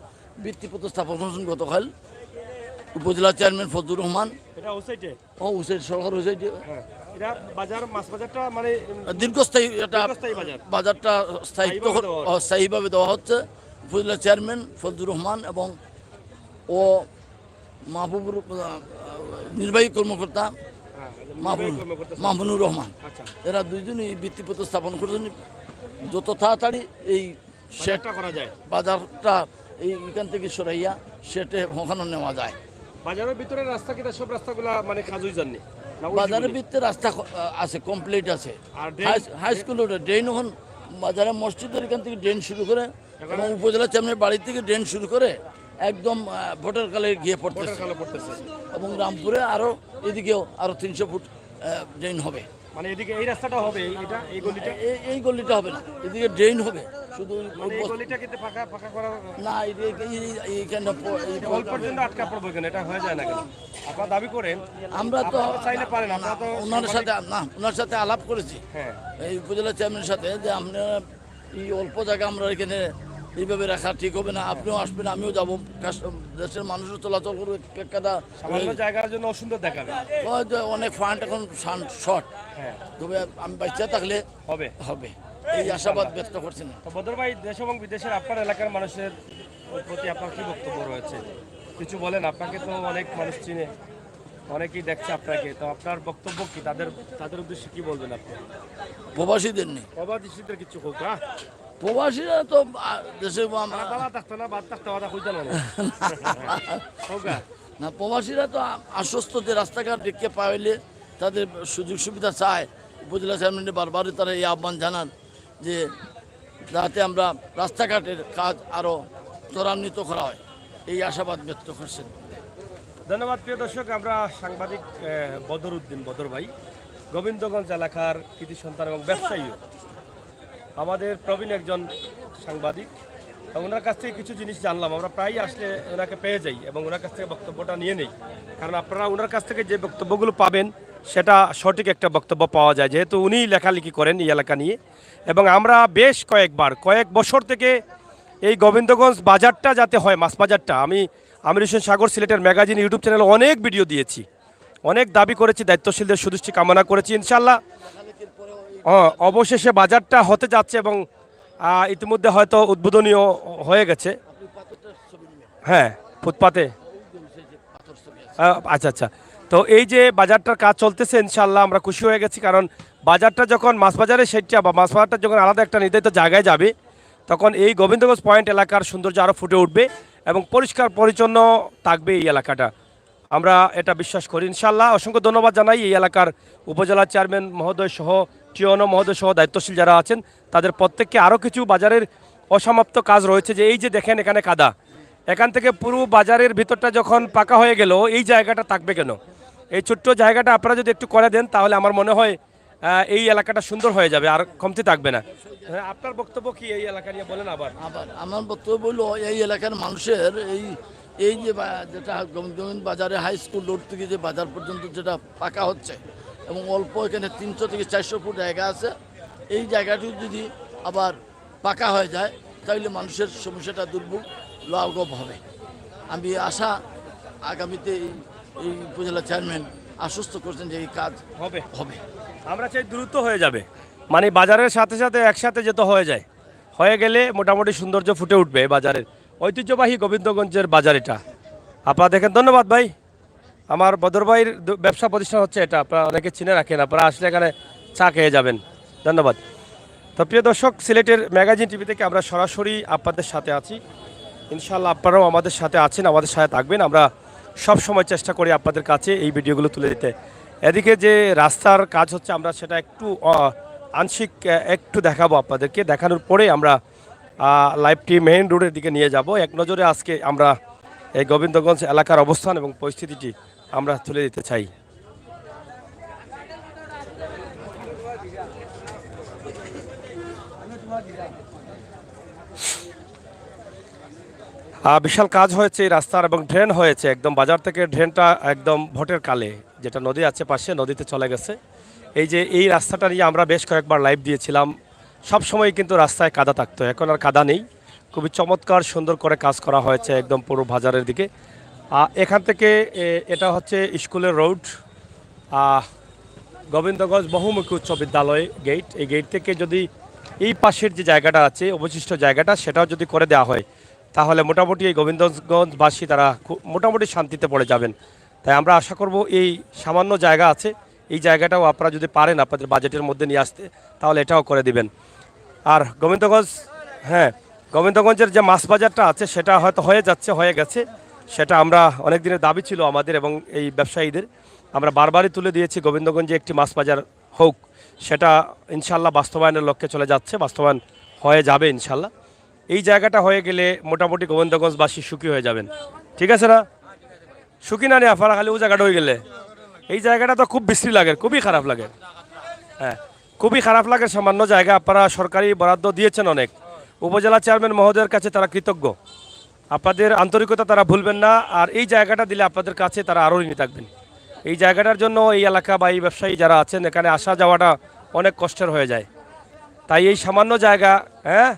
ভিত্তিপত্র স্থাপন করছেন গতকাল উপজেলা চেয়ারম্যান ফজলুর রহমান। এটা ওসাইটে হুসেন সরকার হুসেন এটা বাজার, মাছ বাজারটা মানে দীর্ঘস্থায়ী একটা বাজার, বাজারটা স্থায়ীভাবে দেওয়া হচ্ছে। উপজেলা চেয়ারম্যান ফজলুর রহমান এবং ও মাহবুবুর নির্বাহী কর্মকর্তা মাহবুবুর রহমান, এরা দুইজনই ভিত্তিপত্র স্থাপন করেছেন। যত তাড়াতাড়ি এই সেটটা করা যায়, বাজারটা এইখান থেকে সরাইয়া সেটে ওখানে নেওয়া যায়। বাজারের ভিতরে রাস্তা কিটা সব রাস্তাগুলা মানে কাজই জাননি? বাজারের ভিতরে রাস্তা আছে, কমপ্লিট আছে। হাই স্কুলের ড্রেন এখন বাজারে মসজিদের এখান থেকে ড্রেন শুরু করে, এবং উপজেলা চেয়ারম্যানের বাড়ি থেকে ড্রেন শুরু করে একদম ভোটার কালে গিয়ে পড়তেছে, এবং রামপুরে আরও এদিকেও আরও 300 ফুট ড্রেন হবে। মানে এদিকে এই রাস্তাটা হবে এটা এই গলিটা এই গলিটা হবে না, এদিকে ড্রেন হবে শুধু। মানে এই গলিটা কিন্তু ফাঁকা ফাঁকা করা না এইখানটা অল্প পর্যন্ত আটকা পড়বো কেন, এটা হয়ে যায় না কেন? আপনারা দাবি করেন, আমরা তো আপনারা চাইলে পারেন, আপনারা তো ওনার সাথে আলাপ করেছি, হ্যাঁ এই উপজেলা চেয়ারম্যানের সাথে, যে আমরা এই অল্প জায়গা আমরা এখানে এইভাবে রাখা ঠিক হবে না, আপনিও আসবেন আমিও যাবো, দেশের মানুষও চলাচল করবে, একটা সামান্য জায়গার জন্য অসুন্দর দেখাবে, অনেক ফান্ড এখন শর্ট, হ্যাঁ তবে আমি বাচ্চা থাকলে হবে হবে এই আশাবাদ ব্যক্ত করছেন। তো বদর ভাই, দেশ এবং বিদেশের আপনার এলাকার মানুষের প্রতি আপনার কি বক্তব্য রয়েছে? কিছু বলেন, আপনাকে তো অনেক মানুষ চিনে, অনেকেই দেখছে আপনাকে, তো আপনার বক্তব্য কি? তাদের উদ্দেশ্যে কি বলবেন আপনি? প্রবাসীদের নেই, প্রবাসীদের কিছু হোক, হ্যাঁ প্রবাসীরা তো দেশে বাবা থাকতো না, বাদ থাকতো কথা কইতে না হোক না, প্রবাসীরা তো আশ্বস্ত যে রাস্তাঘাট দেখতে পাইলে তাদের সুযোগ সুবিধা চায়। উপজেলা চেয়ারম্যানের বারবারই তারা এই আহ্বান জানান যে যাতে আমরা রাস্তাঘাটের কাজ আরও ত্বরান্বিত করা হয়, এই আশাবাদ ব্যক্ত করছেন। ধন্যবাদ প্রিয় দর্শক, আমরা সাংবাদিক বদর ভাই, গোবিন্দগঞ্জ এলাকার কৃতি সন্তান এবং ব্যবসায়ীও, আমাদের প্রবীণ একজন সাংবাদিক, ওনার কাছ থেকে কিছু জিনিস জানলাম। আমরা প্রায়ই আসলে ওনাকে পেয়ে যাই এবং ওনার কাছ থেকে বক্তব্যটা নিয়ে নেই, কারণ আপনারা ওনার কাছ থেকে যে বক্তব্যগুলো পাবেন সেটা সঠিক একটা বক্তব্য পাওয়া যায়, যেহেতু উনি লেখালেখি করেন এই এলাকা নিয়ে। এবং আমরা বেশ কয়েক বছর থেকে এই গোবিন্দগঞ্জ বাজারটা যাতে হয়, মাছ বাজারটা, আমি আমির হোসেন সাগর সিলেটের ম্যাগাজিন ইউটিউব চ্যানেলে অনেক ভিডিও দিয়েছি, অনেক দাবি করেছি, দায়িত্বশীলদের সুদৃষ্টি কামনা করেছি। ইনশাল্লাহ অবশেষে বাজারটা হতে যাচ্ছে এবং ইতিমধ্যে হয়তো উদ্বোধনীয় হয়ে গেছে। হ্যাঁ, ফুটপাতে, আচ্ছা। তো এই যে বাজারটার কাজ চলতেছে, ইনশাল্লাহ আমরা খুশি হয়ে গেছি, কারণ বাজারটা যখন মাছ বাজারে সেটা বা মাছ বাজারটা যখন আলাদা একটা নির্ধারিত জায়গায় যাবে, তখন এই গোবিন্দগঞ্জ পয়েন্ট এলাকার সৌন্দর্য আরও ফুটে উঠবে এবং পরিষ্কার পরিচ্ছন্ন থাকবে এই এলাকাটা, আমরা এটা বিশ্বাস করি ইনশাল্লাহ। অসংখ্য ধন্যবাদ জানাই এই এলাকার উপজেলা চেয়ারম্যান মহোদয় সহ, টিওনো মহোদয় সহ দায়িত্বশীল যারা আছেন, তাদের প্রত্যেককে। আরও কিছু বাজারের অসমাপ্ত কাজ রয়েছে, যে এই যে দেখেন এখানে কাদা, এখান থেকে পুরো বাজারের ভিতরটা যখন পাকা হয়ে গেল, এই জায়গাটা থাকবে কেন? এই ছোট্ট জায়গাটা আপনারা যদি একটু করে দেন, তাহলে আমার মনে হয় এই এলাকাটা সুন্দর হয়ে যাবে, আর কমতি থাকবে না। আপনার বক্তব্য কি এই এলাকা নিয়ে বলেন? আবার আমার বক্তব্য হলো, এই এলাকার মানুষের এই যে যেটা গোবিন্দগঞ্জ বাজারে হাই স্কুল রোড থেকে যে বাজার পর্যন্ত যেটা পাকা হচ্ছে, এবং অল্প এখানে 300 থেকে 400 ফুট জায়গা আছে, এই জায়গাটি যদি আবার পাকা হয়ে যায়, তাহলে মানুষের সমস্যাটা দুর্ভোগ লাঘব হবে। আমি আশা আগামীতে এই উপজেলা চেয়ারম্যান আশ্বস্ত করছেন যে এই কাজ হবে। আমরা চাই দ্রুত হয়ে যাবে, মানে বাজারের সাথে সাথে একসাথে যেতে হয়ে গেলে মোটামুটি সৌন্দর্য ফুটে উঠবে বাজারের, ঐতিহ্যবাহী গোবিন্দগঞ্জের বাজার এটা। আপনারা দেখেন, ধন্যবাদ ভাই। আমার বদর ভাইয়ের ব্যবসা প্রতিষ্ঠান হচ্ছে এটা, আপনারা অনেকে চিনে রাখেন, আপনারা আসলে এখানে চা খেয়ে যাবেন। ধন্যবাদ। তো প্রিয় দর্শক, সিলেটের ম্যাগাজিন টিভি থেকে আমরা সরাসরি আপনাদের সাথে আছি, ইনশাল্লাহ আপনারাও আমাদের সাথে আছেন, আমাদের সাথে থাকবেন। আমরা সব সময় চেষ্টা করি আপনাদের কাছে এই ভিডিওগুলো তুলে দিতে। এদিকে যে রাস্তার কাজ হচ্ছে, আমরা সেটা একটু আংশিক একটু দেখাবো আপনাদেরকে, দেখানোর পরে আমরা লাইভটি মেইন রোডের দিকে নিয়ে যাব। এক নজরে আজকে আমরা এই গোবিন্দগঞ্জ এলাকার অবস্থান এবং পরিস্থিতিটি আমরা তুলে দিতে চাই। বিশাল কাজ হয়েছে এই রাস্তার, এবং ড্রেন হয়েছে একদম বাজার থেকে, ড্রেনটা একদম ভোটের কালে, যেটা নদী আছে পাশে, নদীতে চলে গেছে। এই যে এই রাস্তাটা নিয়ে আমরা বেশ কয়েকবার লাইভ দিয়েছিলাম, সব সময় কিন্তু রাস্তায় কাদা থাকতো, এখন আর কাদা নেই, খুবই চমৎকার সুন্দর করে কাজ করা হয়েছে একদম পুরো বাজারের দিকে। এখান থেকে এটা হচ্ছে স্কুলের রোড, গোবিন্দগঞ্জ বহুমুখী উচ্চ বিদ্যালয় গেট। এই গেট থেকে যদি এই পাশের যে জায়গাটা আছে, অবশিষ্ট জায়গাটা, সেটাও যদি করে দেওয়া হয়, তাহলে মোটামুটি এই গোবিন্দগঞ্জবাসী তারা মোটামুটি শান্তিতে পড়ে যাবেন। তাই আমরা আশা করব এই সামান্য জায়গা আছে, এই জায়গাটাও আপনারা যদি পারেন আপনাদের বাজেটের মধ্যে নিয়ে আসতে, তাহলে এটাও করে দিবেন। আর গোবিন্দগঞ্জের যে মাছ বাজারটা আছে, সেটা হয়তো হয়ে গেছে, সেটা আমরা অনেক দিনের দাবি ছিল আমাদের এবং এই ব্যবসায়ীদের, আমরা বারবারই তুলে দিয়েছি গোবিন্দগঞ্জে একটি মাছ বাজার হোক, সেটা ইনশাল্লাহ বাস্তবায়নের লক্ষ্যে চলে যাচ্ছে, বাস্তবায়ন হয়ে যাবে ইনশাল্লাহ। এই জায়গাটা হয়ে গেলে মোটামুটি গোবিন্দগঞ্জবাসী সুখী হয়ে যাবেন, ঠিক আছে না? সুখী না নেই আপনারা, খালি ও জায়গাটা হয়ে গেলে, এই জায়গাটা তো খুব বিশ্রী লাগে, খুবই খারাপ লাগে। হ্যাঁ, খুবই খারাপ লাগে, সামান্য জায়গা আপনারা সরকারি বরাদ্দ দিয়েছেন অনেক, উপজেলা চেয়ারম্যান মহোদয়ের কাছে তারা কৃতজ্ঞ, আপনাদের আন্তরিকতা তারা ভুলবেন না, আর এই জায়গাটা দিলে আপনাদের কাছে তারা আরও ঋণী থাকবেন। এই জায়গাটার জন্য এই এলাকা বা এই ব্যবসায়ী যারা আছেন এখানে আসা যাওয়াটা অনেক কষ্টের হয়ে যায়, তাই এই সামান্য জায়গা, হ্যাঁ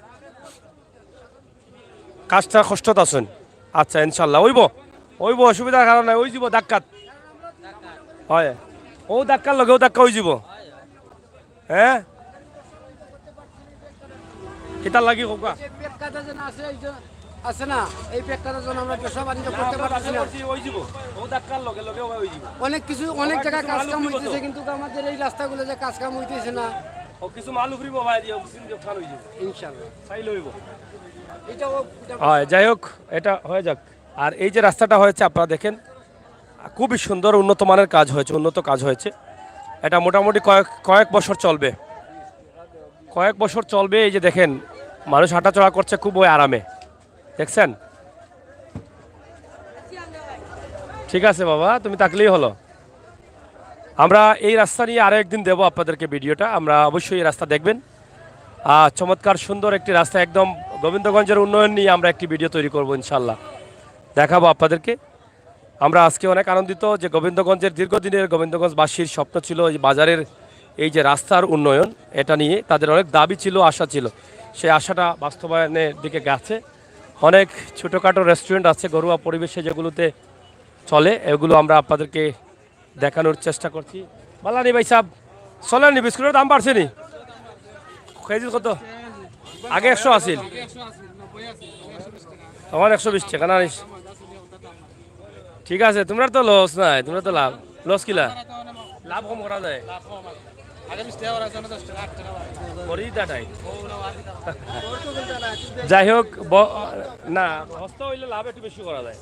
কাজটা কষ্টত আছেন। আচ্ছা ইনশাল্লাহ ওইব অসুবিধার কারণে ওই যাব ডাক্কাত হয়, ও ডাক্কার লগেও ডাক্কা হয়ে যাব, হ্যাঁ কিতার লাগি হোকা আছে না এই পেটটার জন্য আমরা ব্যবসা বাণিজ্য করতে পারছি না। অনেক কিছু অনেক জায়গায় কাজ কাম হইতেছে, কিন্তু আমাদের এই রাস্তাগুলো যে কাজ কাম হইতেছে না। ও কিছু মাল উফরিব ভাই দিও খান হই যাব ইনশাআল্লাহ চাই লইব। এটাও হয় যাই হোক, এটা হয়ে যাক। আর এই যে রাস্তাটা হয়েছে আপনারা দেখেন, খুবই সুন্দর উন্নত মানের কাজ হয়েছে, উন্নত কাজ হয়েছে। এটা মোটামুটি কয়েক বছর চলবে, কয়েক বছর চলবে। এই যে দেখেন মানুষ হাঁটাচলা করছে খুব ওই আরামে, দেখছেন? ঠিক আছে বাবা, তুমি থাকলেই হলো। আমরা এই রাস্তা নিয়ে আরও একদিন দেবো আপনাদেরকে ভিডিওটা, আমরা অবশ্যই এই রাস্তা দেখবেন। চমৎকার সুন্দর একটি রাস্তা, একদম গোবিন্দগঞ্জের উন্নয়ন নিয়ে আমরা একটি ভিডিও তৈরি করব ইনশাল্লাহ, দেখাবো আপনাদেরকে। আমরা আজকে অনেক আনন্দিত যে গোবিন্দগঞ্জের দীর্ঘদিনের গোবিন্দগঞ্জবাসীর স্বপ্ন ছিল এই বাজারের এই যে রাস্তার উন্নয়ন, এটা নিয়ে তাদের অনেক দাবি ছিল, আশা ছিল, সেই আশাটা বাস্তবায়নের দিকে গেছে। অনেক ছোটোখাটো রেস্টুরেন্ট আছে ঘরোয়া পরিবেশে যেগুলোতে চলে, এগুলো আমরা আপনাদেরকে দেখানোর চেষ্টা করছি। বালানি ভাই সাহেব চলেনি, বিস্কুটের দাম বাড়ছে নি কেজি কত? আগে 100 আছিল, আমার 120 টাকা না। ঠিক আছে, তোমরা তো লস নাই, তোমরা তো লাভ, লস কিলা লাভ কম করা যায় যাই হোক না, হস্ত হইলে লাভ একটু বেশি করা যায়।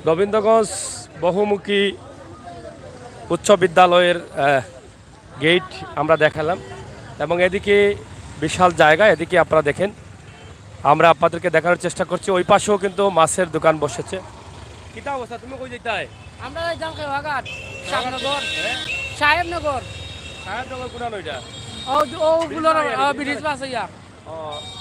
গোবিন্দগঞ্জ বহুমুখী উচ্চ বিদ্যালয়ের গেট আমরা দেখালাম, এবং এদিকে বিশাল জায়গা, এদিকে আপনারা দেখেন, আমরা আপনাদেরকে দেখানোর চেষ্টা করছি। ওই পাশেও কিন্তু মাছের দোকান বসেছে। কিতা অবস্থা, তুমি কই যাইতে? আমরা যাম খেওয়াঘাট সাহেবনগর, সাহেবনগর সাহেবনগর কোন ওইটা? ও গুলোর ব্রিজ পাস ইয়া।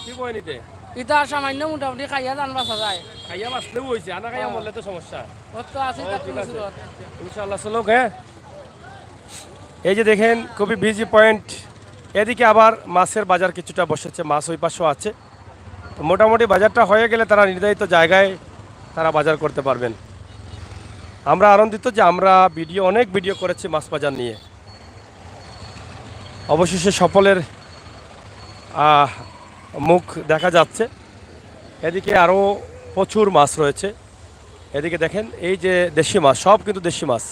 কি বই নিতে? এটা সামান্য মোটামুটি খাইয়া জান বাসা যায়। খাইয়া বাঁচলেও হয়েছে, আনা খাইয়া মরলে তো সমস্যা। ওর তো আছে ইনশাল্লাহ চলো। হ্যাঁ, এই যে দেখেন খুবই বিজি পয়েন্ট। এদিকে আবার মাছের বাজার কিছুটা বসেছে, মাছ ওই পাশেও আছে। মোটামুটি বাজারটা হয়ে গেলে তারা নির্ধারিত জায়গায় তারা বাজার করতে পারবেন। আমরা আনন্দিত যে আমরা অনেক ভিডিও করেছি মাছ বাজার নিয়ে, অবশেষে সফলের মুখ দেখা যাচ্ছে। এদিকে আরও প্রচুর মাছ রয়েছে, এদিকে দেখেন এই যে দেশি মাছ, সব কিন্তু দেশি মাছ।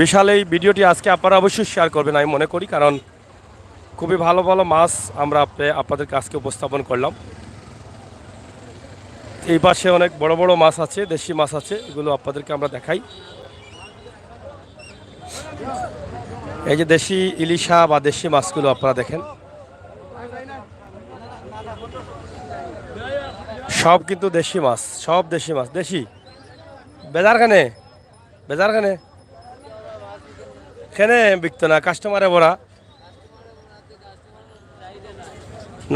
বিশাল এই ভিডিওটি আজকে আপনারা অবশ্যই শেয়ার করবেন আমি মনে করি, কারণ খুবই ভালো ভালো মাছ আমরা আপনাদেরকে আজকে উপস্থাপন করলাম। এই পাশে অনেক বড় বড় মাছ আছে, দেশি মাছ আছে, এগুলো আপনাদেরকে আমরা দেখাই। এই যে দেশি ইলিশা বা দেশি মাছগুলো আপনারা দেখেন, সব কিন্তু দেশি মাছ, সব দেশি মাছ। দেশি বেজারখানে খেনে বিকতো না, কাস্টমারে বড়া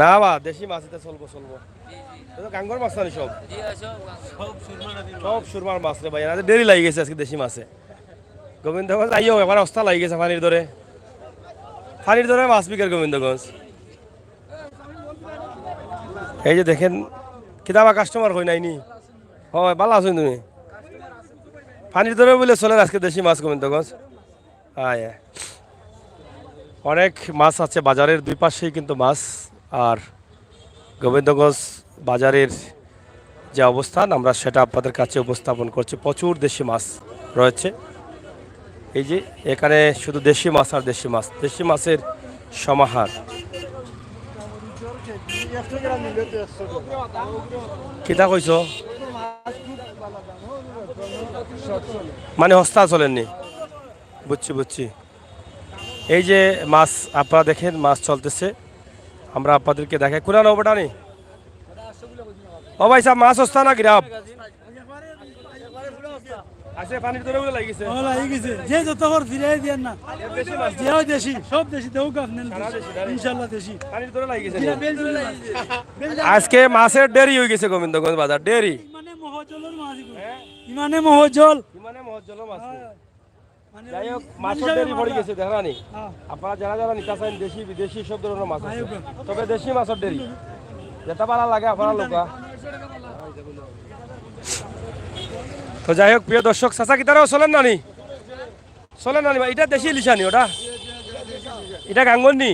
না বা দেশি মাছ এটা চলবো। গাঙ্গর মাছ না সব, সব সুরমার মাছ রে ভাই, দেরি লাগি গেছে আজকে দেশি মাছে। গোবিন্দগঞ্জ আইও এবার অস্তা লাগি গেছে পানির দরে মাছ বিকের গোবিন্দগঞ্জ। এই যে দেখেন কিতাবা কাস্টমার হই নাইনি, হয় ভালো আছো তুমি? পানির দরে বলে চলে আজকে দেশি মাছ গোবিন্দগঞ্জ। অনেক মাছ আছে বাজারের দুই পাশেই কিন্তু মাছ। আর গোবিন্দগঞ্জ বাজারের যে অবস্থান আমরা সেটা আপনাদের কাছে উপস্থাপন করছি। প্রচুর দেশি মাছ রয়েছে, এই যে এখানে শুধু দেশি মাছ আর দেশি মাছ, দেশি মাছের সমাহার। কিতা কইছ? মানে হস্তা চলেননি, বুঝছি। এই যে মাছ আপনারা দেখেন, মাছ চলতেছে, আমরা আপনাদেরকে দেখাই। কোরআন ওটা নেই ও ভাই সাহেব, মাছ হস্তা না গিরাব? আছে পানির দরে বলে লাগিছে লাগি গেছে যে যত করে ফিরাই দেন না দেশি মাছ যেও দেশি সব দেশি দেও আপনার সারা দেশি, না? ইনশাআল্লাহ দেশি পানির দরে লাগিছে বেলজুলি আজকে মাছের দেরি হয়ে গেছে গোবিন্দগঞ্জ বাজার দেরি মানে মহজলের মাছ ইমানে মহজল মানে মহজ্জল মাছ নেই। মানে যাই হোক মাছের দেরি পড়ে গেছে দেখানি হ্যাঁ। আপনারা যারা যারা নিতে চান দেশি বিদেশি সব ধরনের মাছ আছে তবে দেশি মাছের দেরি যেটা ভালো লাগে আপনারা লোকা তো যাই হোক প্রিয় দর্শক চাচা কি তারাও চলেন নানি চলেন নানি এটা দেশি লিসানি ওটা এটা গাঙ্গন নি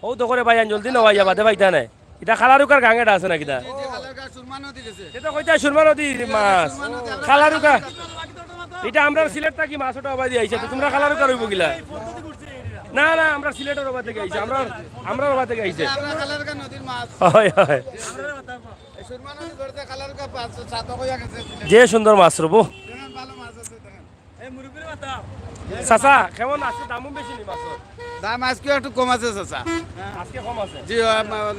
ও তো করে ভাই জলদি নয় বাদে ভাইটা নাই এটা খালারুকার গাঙ্গেটা আছে নাকি তা এটা কইতা সুরমা নদীর মাছ খালারুকা এটা আমরা সিলেট থাকি মাছ ওটা অবাই দিয়ে আইছে তো তোমরা খালারুকা রইব গিলা না না আমরা সিলেটের ওবা থেকে আইছে আমরা ওবা থেকে আইছে হয় হয় যে সুন্দর মাছ রবো চাচা কেমন আছে দামও বেশি নি মাছের দাম আজকে একটু কম আছে চাচা আজকে কম আছে জি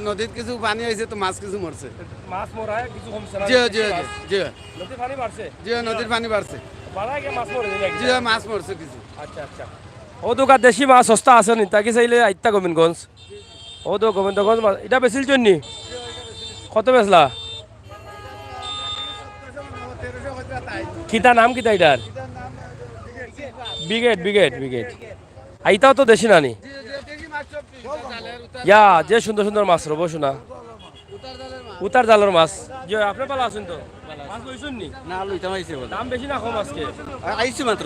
নদীত কিছু পানি হয়েছে তো মাছ কিছু মরছে মাছ মরায় কিছু কমছে না জি জি জি নদী পানি বাড়ছে জি নদীর পানি বাড়ছে বাড়ায় গে মাছ মরে নাকি জি মাছ মরছে কিছু আচ্ছা আচ্ছা ও দোকান দেশি মাছ সস্তা আছে নি তাকে চাইলে আইতা গোবিন্দগঞ্জ ও তো গোবিন্দগঞ্জ মাছ এটা বেচিল জন্য কত বেচলা কিতা নাম কিতা এটার ব্রিগেড ব্রিগেড ব্রিগেড আইতাও তো দেশি নানি ইয়া যে সুন্দর সুন্দর মাছ রবো শোনা উতার জালের মাছ যে আপনি ভালো আছেন তো মাছ লইছেন নি না লইতাম আইছে দাম বেশি না কম আজকে আইছে মাত্র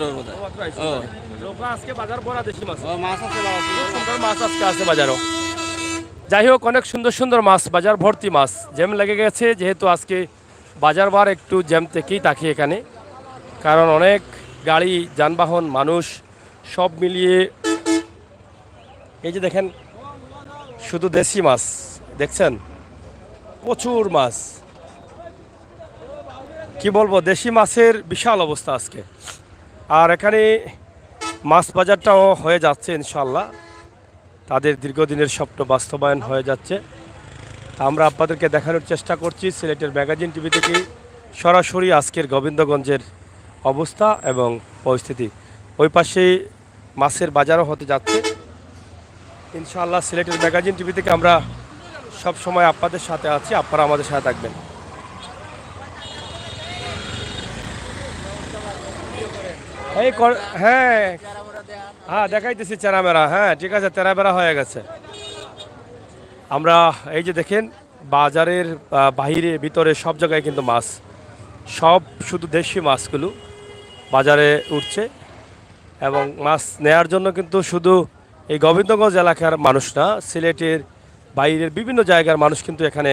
লোক আজকে বাজার ভরা দেশি মাছ মাছ আছে খুব সুন্দর মাছ আজকে আছে বাজারও যাই হোক অনেক সুন্দর সুন্দর মাছ বাজার ভর্তি মাছ জ্যাম লেগে গেছে যেহেতু আজকে বাজার বার একটু জ্যাম থেকেই থাকি এখানে কারণ অনেক গাড়ি যানবাহন মানুষ সব মিলিয়ে এই যে দেখেন শুধু দেশি মাছ দেখছেন প্রচুর মাছ কি বলবো দেশি মাছের বিশাল অবস্থা আজকে আর এখানে মাছ বাজারটাও হয়ে যাচ্ছে ইনশাল্লাহ তাদের দীর্ঘদিনের স্বপ্ন বাস্তবায়ন হয়ে যাচ্ছে আমরা আপনাদেরকে দেখানোর চেষ্টা করছি সিলেটের ম্যাগাজিন টিভি থেকে সরাসরি আজকের গোবিন্দগঞ্জের অবস্থা এবং পরিস্থিতি ওই পাশে মাছের বাজারও হতে যাচ্ছে ইনশাআল্লাহ সিলেটের ম্যাগাজিন টিভি থেকে আমরা সব সময় আপনাদের সাথে আছি আপনারা আমাদের সাথে থাকবেন এই হ্যাঁ হ্যাঁ দেখাইতেছি চেরামেরা হ্যাঁ ঠিক আছে তেরাবেরা হয়ে গেছে আমরা এই যে দেখেন বাজারের বাহিরে ভিতরে সব জায়গায় কিন্তু মাছ সব শুধু দেশি মাছগুলো বাজারে উঠছে এবং মাছ নেয়ার জন্য কিন্তু শুধু এই গোবিন্দগঞ্জ এলাকার মানুষ না সিলেটের বাইরের বিভিন্ন জায়গার মানুষ কিন্তু এখানে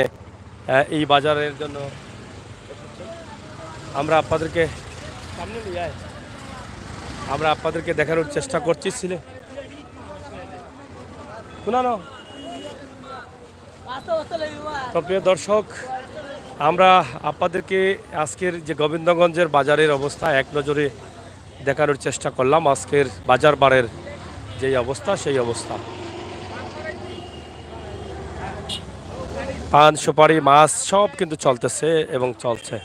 এই বাজারের জন্য আমরা আপনাদেরকে সামনে নিয়ে আয় আমরা আপনাদেরকে দেখানোর চেষ্টা করছি সিলেট শুনানো তো প্রিয় দর্শক আমরা আপনাদেরকে আজকের যে গোবিন্দগঞ্জের বাজারের অবস্থা এক নজরে দেখানোর চেষ্টা করলাম আজকের বাজার বারের যেই অবস্থা সেই অবস্থা পান সুপারি মাছ সব কিন্তু চলতেছে এবং চলছে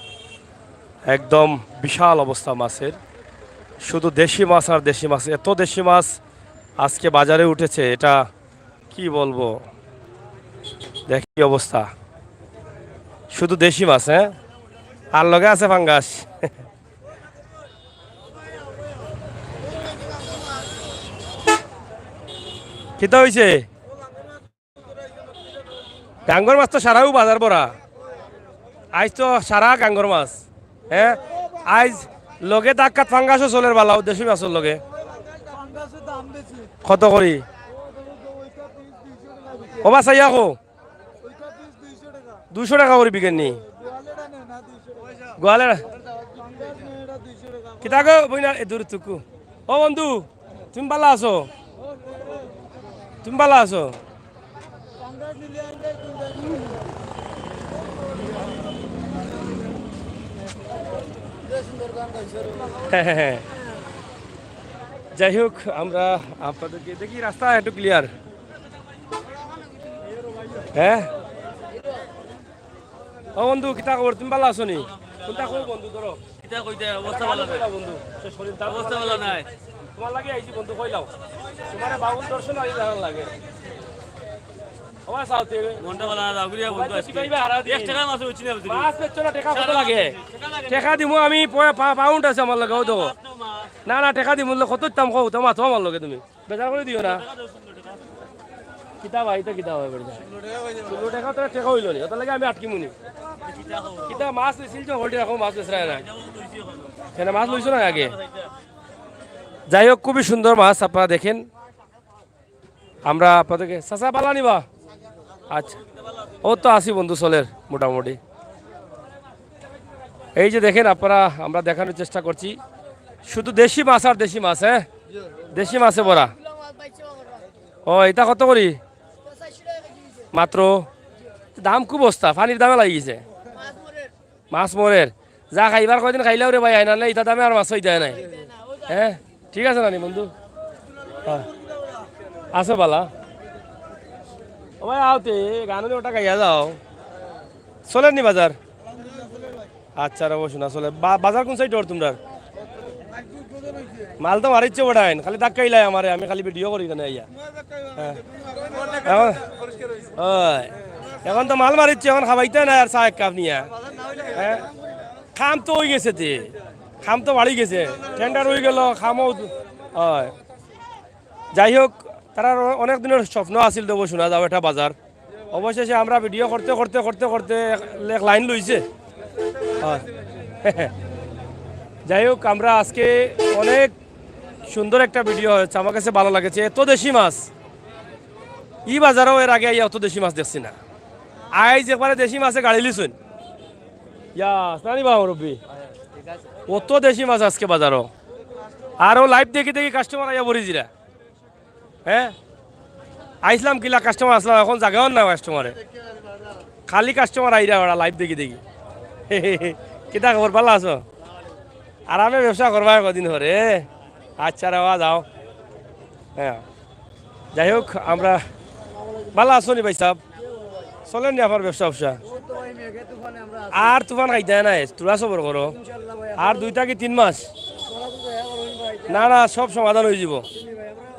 একদম বিশাল অবস্থা মাছের শুধু দেশি মাছ আর দেশি মাছ এত দেশি মাছ আজকে বাজারে উঠেছে এটা কি বলবো দেখি অবস্থা শুধু দেশি মাছ হ্যাঁ আর লগে আছে ফাঙ্গাস কিতা হয়েছে গাঙ্গর মাছ তো সারাও বাজার ভরা আজ তো সারা গাঙ্গর মাছ হ্যাঁ আজ লগে দাক্কাত ফাঙ্গাসও চলের বালাও দেশি মাছের লগে কত করি ও বা চাই আকো 200 টাকা করে বিকেন নি গোয়ালের কিতা গো বইনা দূর তুকু ও বন্ধু তুমি ভালো আছো তুমি ভালো আছো যাই হোক আমরা আপনাদেরকে দেখি রাস্তা একটু ক্লিয়ার হ্যাঁ ও বন্ধু কিতা খবর তুমি ভালো আছো নি কোনটা খবর বন্ধু ধরো অবস্থা ভালো নাই বন্ধু, শরীর অবস্থা ভালো নাই। তোমার লাগে আইছি বন্ধু, কইলাও তোমার বাবুল দর্শন আই জানার লাগে। আমার সাথে মনটা ভালো না, দাগুরিয়া বন্ধু আজকে 1 টাকা মাছ হচ্ছে না, মাছ পেছ না, টাকা কত লাগে? টাকা দিমু আমি, পাউন্ড আছে আমার লাগে, ও দেখো না না টাকা দিমু, কত দাম কও তোমার, তো আমার লগে তুমি বেজার করে দিও না। কিতাব আইতা কিতাব হয় বেড়া 16 টাকা তো টাকা হইল নি, ওটা লাগে আমি আটকি মুনি কিতাব মাছ লইছিল যে হোল্ডে রাখো, মাছ বেচরায় না কেন, মাছ লইছো না আগে। যাই হোক, খুবই সুন্দর মাছ আপনারা দেখেন। আমরা আপনাদেরকে চাচা পালা নিবা, আচ্ছা ও তো আসি বন্ধু চলের মোটামুটি। এই যে দেখেন আপনারা, আমরা দেখানোর চেষ্টা করছি শুধু দেশি মাছ আর দেশি মাছ, হ্যাঁ দেশি মাছে ভরা। ও এটা কত করি মাত্র? দাম খুব বস্তা, পানির দামে লাগি গেছে। মাছ মরের যা খাইবার কয়দিন খাইলেও রে ভাই আইনা নাই, এটা দামে আর মাছ হয়ে যায় নাই। হ্যাঁ ঠিক আছে নানি বন্ধু, আছে বালা ও ভাই আওতে গান ওটা গাইয়া যাও, চলেন নি বাজার? আচ্ছা রে শোনা চলে। বাজার কোন সাইড ওর তোমরা? মাল তো মারিচ্ছে ওটাইন, খালি ধাক্কা ইলাই আমারে, আমি খালি ভিডিও করি কেন আইয়া। হ্যাঁ এখন তো মাল মারিচ্ছে, এখন খাবাইতে না আর চা এক কাপ নিয়া। হ্যাঁ খাম তো হয়ে গেছে, তে খাম তো বাড়ি গেছে, টেন্ডার হয়ে গেল খামও হয়। যাই হোক, তারা অনেক দিনের স্বপ্ন আছিল দেবো শোনা যাও এটা বাজার। অবশেষে আমরা ভিডিও করতে করতে করতে করতে এক লাইন লইছে। হয় যাই হোক, আমরা আজকে অনেক সুন্দর একটা ভিডিও হয়েছে, আমার কাছে ভালো লাগেছে। এত দেশি মাছ ই বাজারও এর আগে অত দেশি মাছ দেখছি না। আইজ একবারে দেশি মাছে গাড়ি লিছুন ইয়ানি বা রব্বি, অত দেশি মাছ আজকে বাজারও। আরও লাইভ দেখি দেখি কাস্টমার আইয়া বরিজিরা। হ্যাঁ আইসলাম কিলা কাস্টমার আসলাম, এখন জায়গাও না কাস্টমারে, খালি কাস্টমার আইরা ওরা লাইভ দেখি দেখি। কিতা খবর, ভালো আছো? আরামে ব্যবসা করবা কদিন ধরে? আচ্ছা রে যাও। হ্যাঁ যাই হোক, আমরা ভালো আছো নি ভাই সাহেব? চলেন নি আপনার ব্যবসা ব্যবসা? আর তুফান খাইতে নাই, তোরা সবর করো আর 2 থেকে 3 মাস। না না সব সমাধান হয়ে যাব।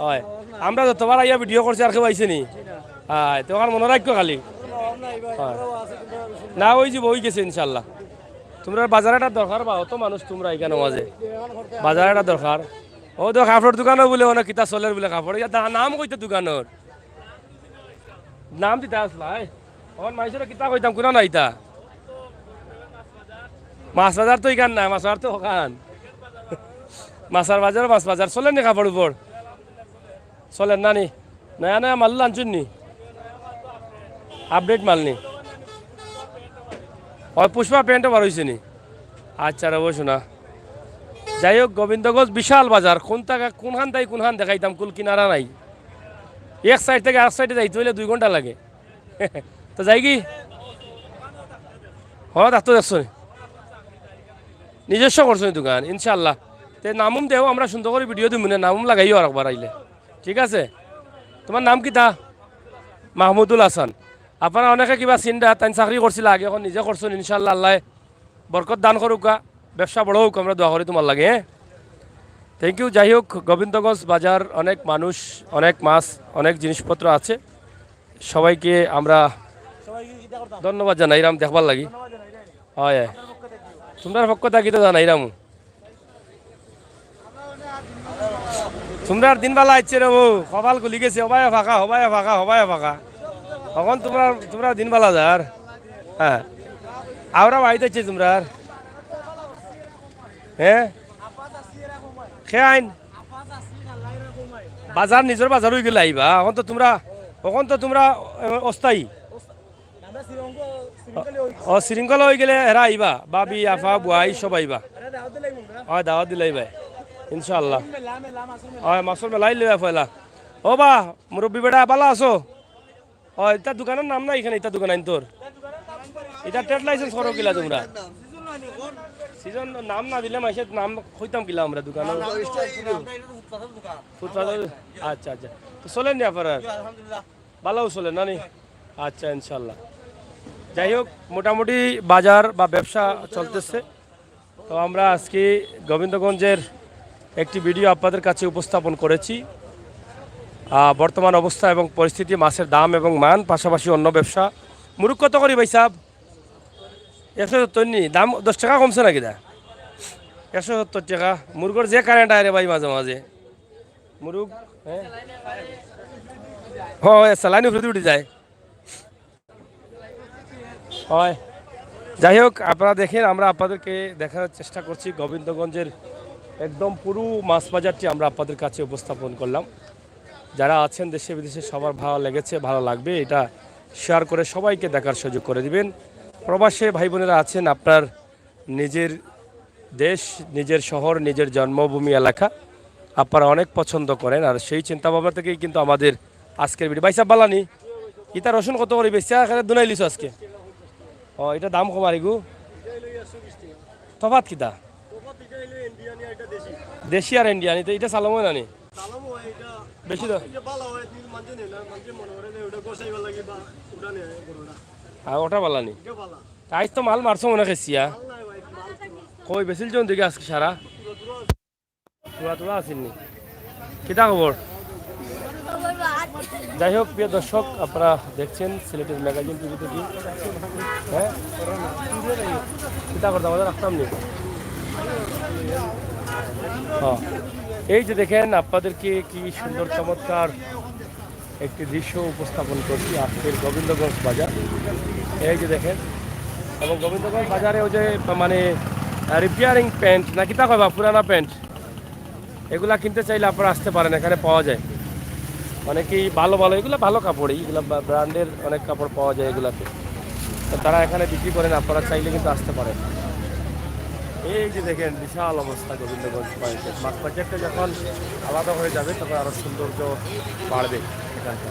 হয় আমরা যতবার আইয়া ভিডিও করছি আর কেউ আইছে নি? হ্যাঁ তোমার মনে রাখো খালি। না ওই যাব, ওই গেছে ইনশাল্লাহ। তোমরা বাজারেটা দরকার বা অত মানুষ তোমরা এখানে মাঝে বাজারেটা দরকার। ও তো কাপড়ের দোকানও বলে অনেক কিতা চলের বলে কাপড়, নাম কইতে দোকানের নাম দিতে আসলাই মাইসের কিতা কইতাম কোনা নাই তা মাছ বাজার তো এখান না, মাছ বাজার তো ওখান মাছার বাজার মাছ বাজার চলেন নি কাপড় উপর চলেন নানি নয়া নয়া মাল আনছুন নি আপডেট মাল নি ওই পুষ্পা প্যান্টও বার হয়েছে নি। আচ্ছা রে শোনা। যাই হোক, গোবিন্দগঞ্জ বিশাল বাজার, কোনখান তাই কোনখান দেখাইতাম, কুল কিনারা নাই। এক সাইড থেকে আর সাইডে যাইতে হইলে 2 ঘন্টা লাগে। তো যাই কি হ্যাঁ দেখতো দেখছো নিজস্ব করছো দোকান ইনশাল্লাহ। তে নামুম দেও, আমরা সুন্দর করে ভিডিও দিব না, নামুম লাগাইও আর একবার আইলে। ঠিক আছে, তোমার নাম কি তা? মাহমুদুল হাসান। আপনারা অনেকে কিবা চিন্তা তাই চাকরি করছিল আগে, এখন নিজে করছেন ইনশাল্লাহ। আল্লাহ বরকত দান করুক, ব্যবসা বড় হোক, আমরা দোয়া করি তোমার লাগে। হ্যাঁ থ্যাংক ইউ। যাই হোক, গোবিন্দগঞ্জ বাজার অনেক মানুষ, অনেক মাছ, অনেক জিনিসপত্র আছে। সবাইকে আমরা ধন্যবাদ জানাইরাম দেখবার লাগি। হয় তোমরা পক্ষ থাকি তো জানাইরাম, তোমরা দিনবেলা আইছে রে, কপাল খুলি গেছে, হবাই ফাঁকা হবাই ফাঁকা হবাই ফাঁকা। এখন তোমরা দিনবেলা যার। হ্যাঁ আমরা বাড়িতে তোমরা হ্যাঁ খে আইন বাজার নিজের বাজার হয়ে গেলে আইবা। এখন তো তোমরা অস্থায়ী শৃঙ্খলা হয়ে গেলে এরা আইবা, বাবি আফা বুয়াই সব আইবা। হয় দাওয়াত দিলে আইবা ইনশাল্লাহ। হয় মাছর মেলাই লইবা পয়লা। ও বা মুরব্বী বেটা ভালো আছো? হয় এটা দোকানের নাম না এখানে, এটা দোকান আইন তোর এটা ট্রেড লাইসেন্স করো কিলা তোমরা? সিজন নাম না দিলে মাসের নাম কইতাম কিলা আমরা দোকানের। আচ্ছা আচ্ছা, তো চলেন নি আপনার ভালো চলেন নানি? আচ্ছা ইনশাল্লাহ। যাই হোক, মোটামুটি বাজার বা ব্যবসা চলতেছে। তো আমরা আজকে গোবিন্দগঞ্জের একটি ভিডিও আপনাদের কাছে উপস্থাপন করেছি। বর্তমান অবস্থা এবং পরিস্থিতি, মাছের দাম এবং মান, পাশাপাশি অন্য ব্যবসা। মুরুগ কত করি ভাই সাহেব? 170 নি দাম 10 টাকা কমছে নাকি দা? 170 টাকা। মুরগর যে কারেন্ট আয় রে ভাই মাঝে মাঝে মুরুগ হয় সালানি উপরে উঠে যায়। হয় যাই হোক, আপনারা দেখেন, আমরা আপনাদেরকে দেখানোর চেষ্টা করছি গোবিন্দগঞ্জের একদম পুরো মাছ বাজারটি আমরা আপনাদের কাছে উপস্থাপন করলাম। যারা আছেন দেশে বিদেশে সবার ভালো লেগেছে, ভালো লাগবে, এটা শেয়ার করে সবাইকে দেখার সুযোগ করে দিবেন। প্রবাসে ভাই বোনেরা আছেন, আপনার নিজের দেশ, নিজের শহর, নিজের জন্মভূমি এলাকা আপনারা অনেক পছন্দ করেন, আর সেই চিন্তাভাবনা থেকেই কিন্তু আমাদের আজকের ভিডিও। ভাই সাহেব বালানি ইতা রসুন কত করে বেশি এখানে দুনাই লিছো আজকে? ও এটা দাম কম আর গু তফাত কিতা? দেশি আর ইন্ডিয়ানি, তো এটা চালামো নানি বেশি তো। আর ওটা বালানি আজ তো মাল মারছো মনে খেছিয়া কই বেশিল জন দিকে আজকে সারা তোরা তোরা আসেননি। কিতা খবর? যাই হোক প্রিয় দর্শক, আপনারা দেখছেন সিলেটের ম্যাগাজিন টিভি থেকে। হ্যাঁ কিতা করতাম আমাদের রাখতাম নি। হ্যাঁ এই যে দেখেন, আপনাদেরকে কি সুন্দর চমৎকার একটি দৃশ্য উপস্থাপন করছি আজকের গোবিন্দগঞ্জ বাজার। এই যে দেখেন, এবং গোবিন্দগঞ্জ বাজারে ওই যে মানে রিপেয়ারিং প্যান্ট না কিতা কবা পুরানা প্যান্ট, এগুলা কিনতে চাইলে আপনারা আসতে পারেন, এখানে পাওয়া যায় অনেকেই ভালো ভালো, এগুলো ভালো কাপড়, এইগুলো ব্র্যান্ডের অনেক কাপড় পাওয়া যায় এগুলাতে, তো তারা এখানে বিক্রি করেন, আপনারা চাইলে কিন্তু আসতে পারেন। এই যে দেখেন বিশাল অবস্থা গোবিন্দগঞ্জ পয়েন্টের। মাছ বাজারটা যখন আলাদা হয়ে যাবে তখন আরও সৌন্দর্য বাড়বে এখানটা।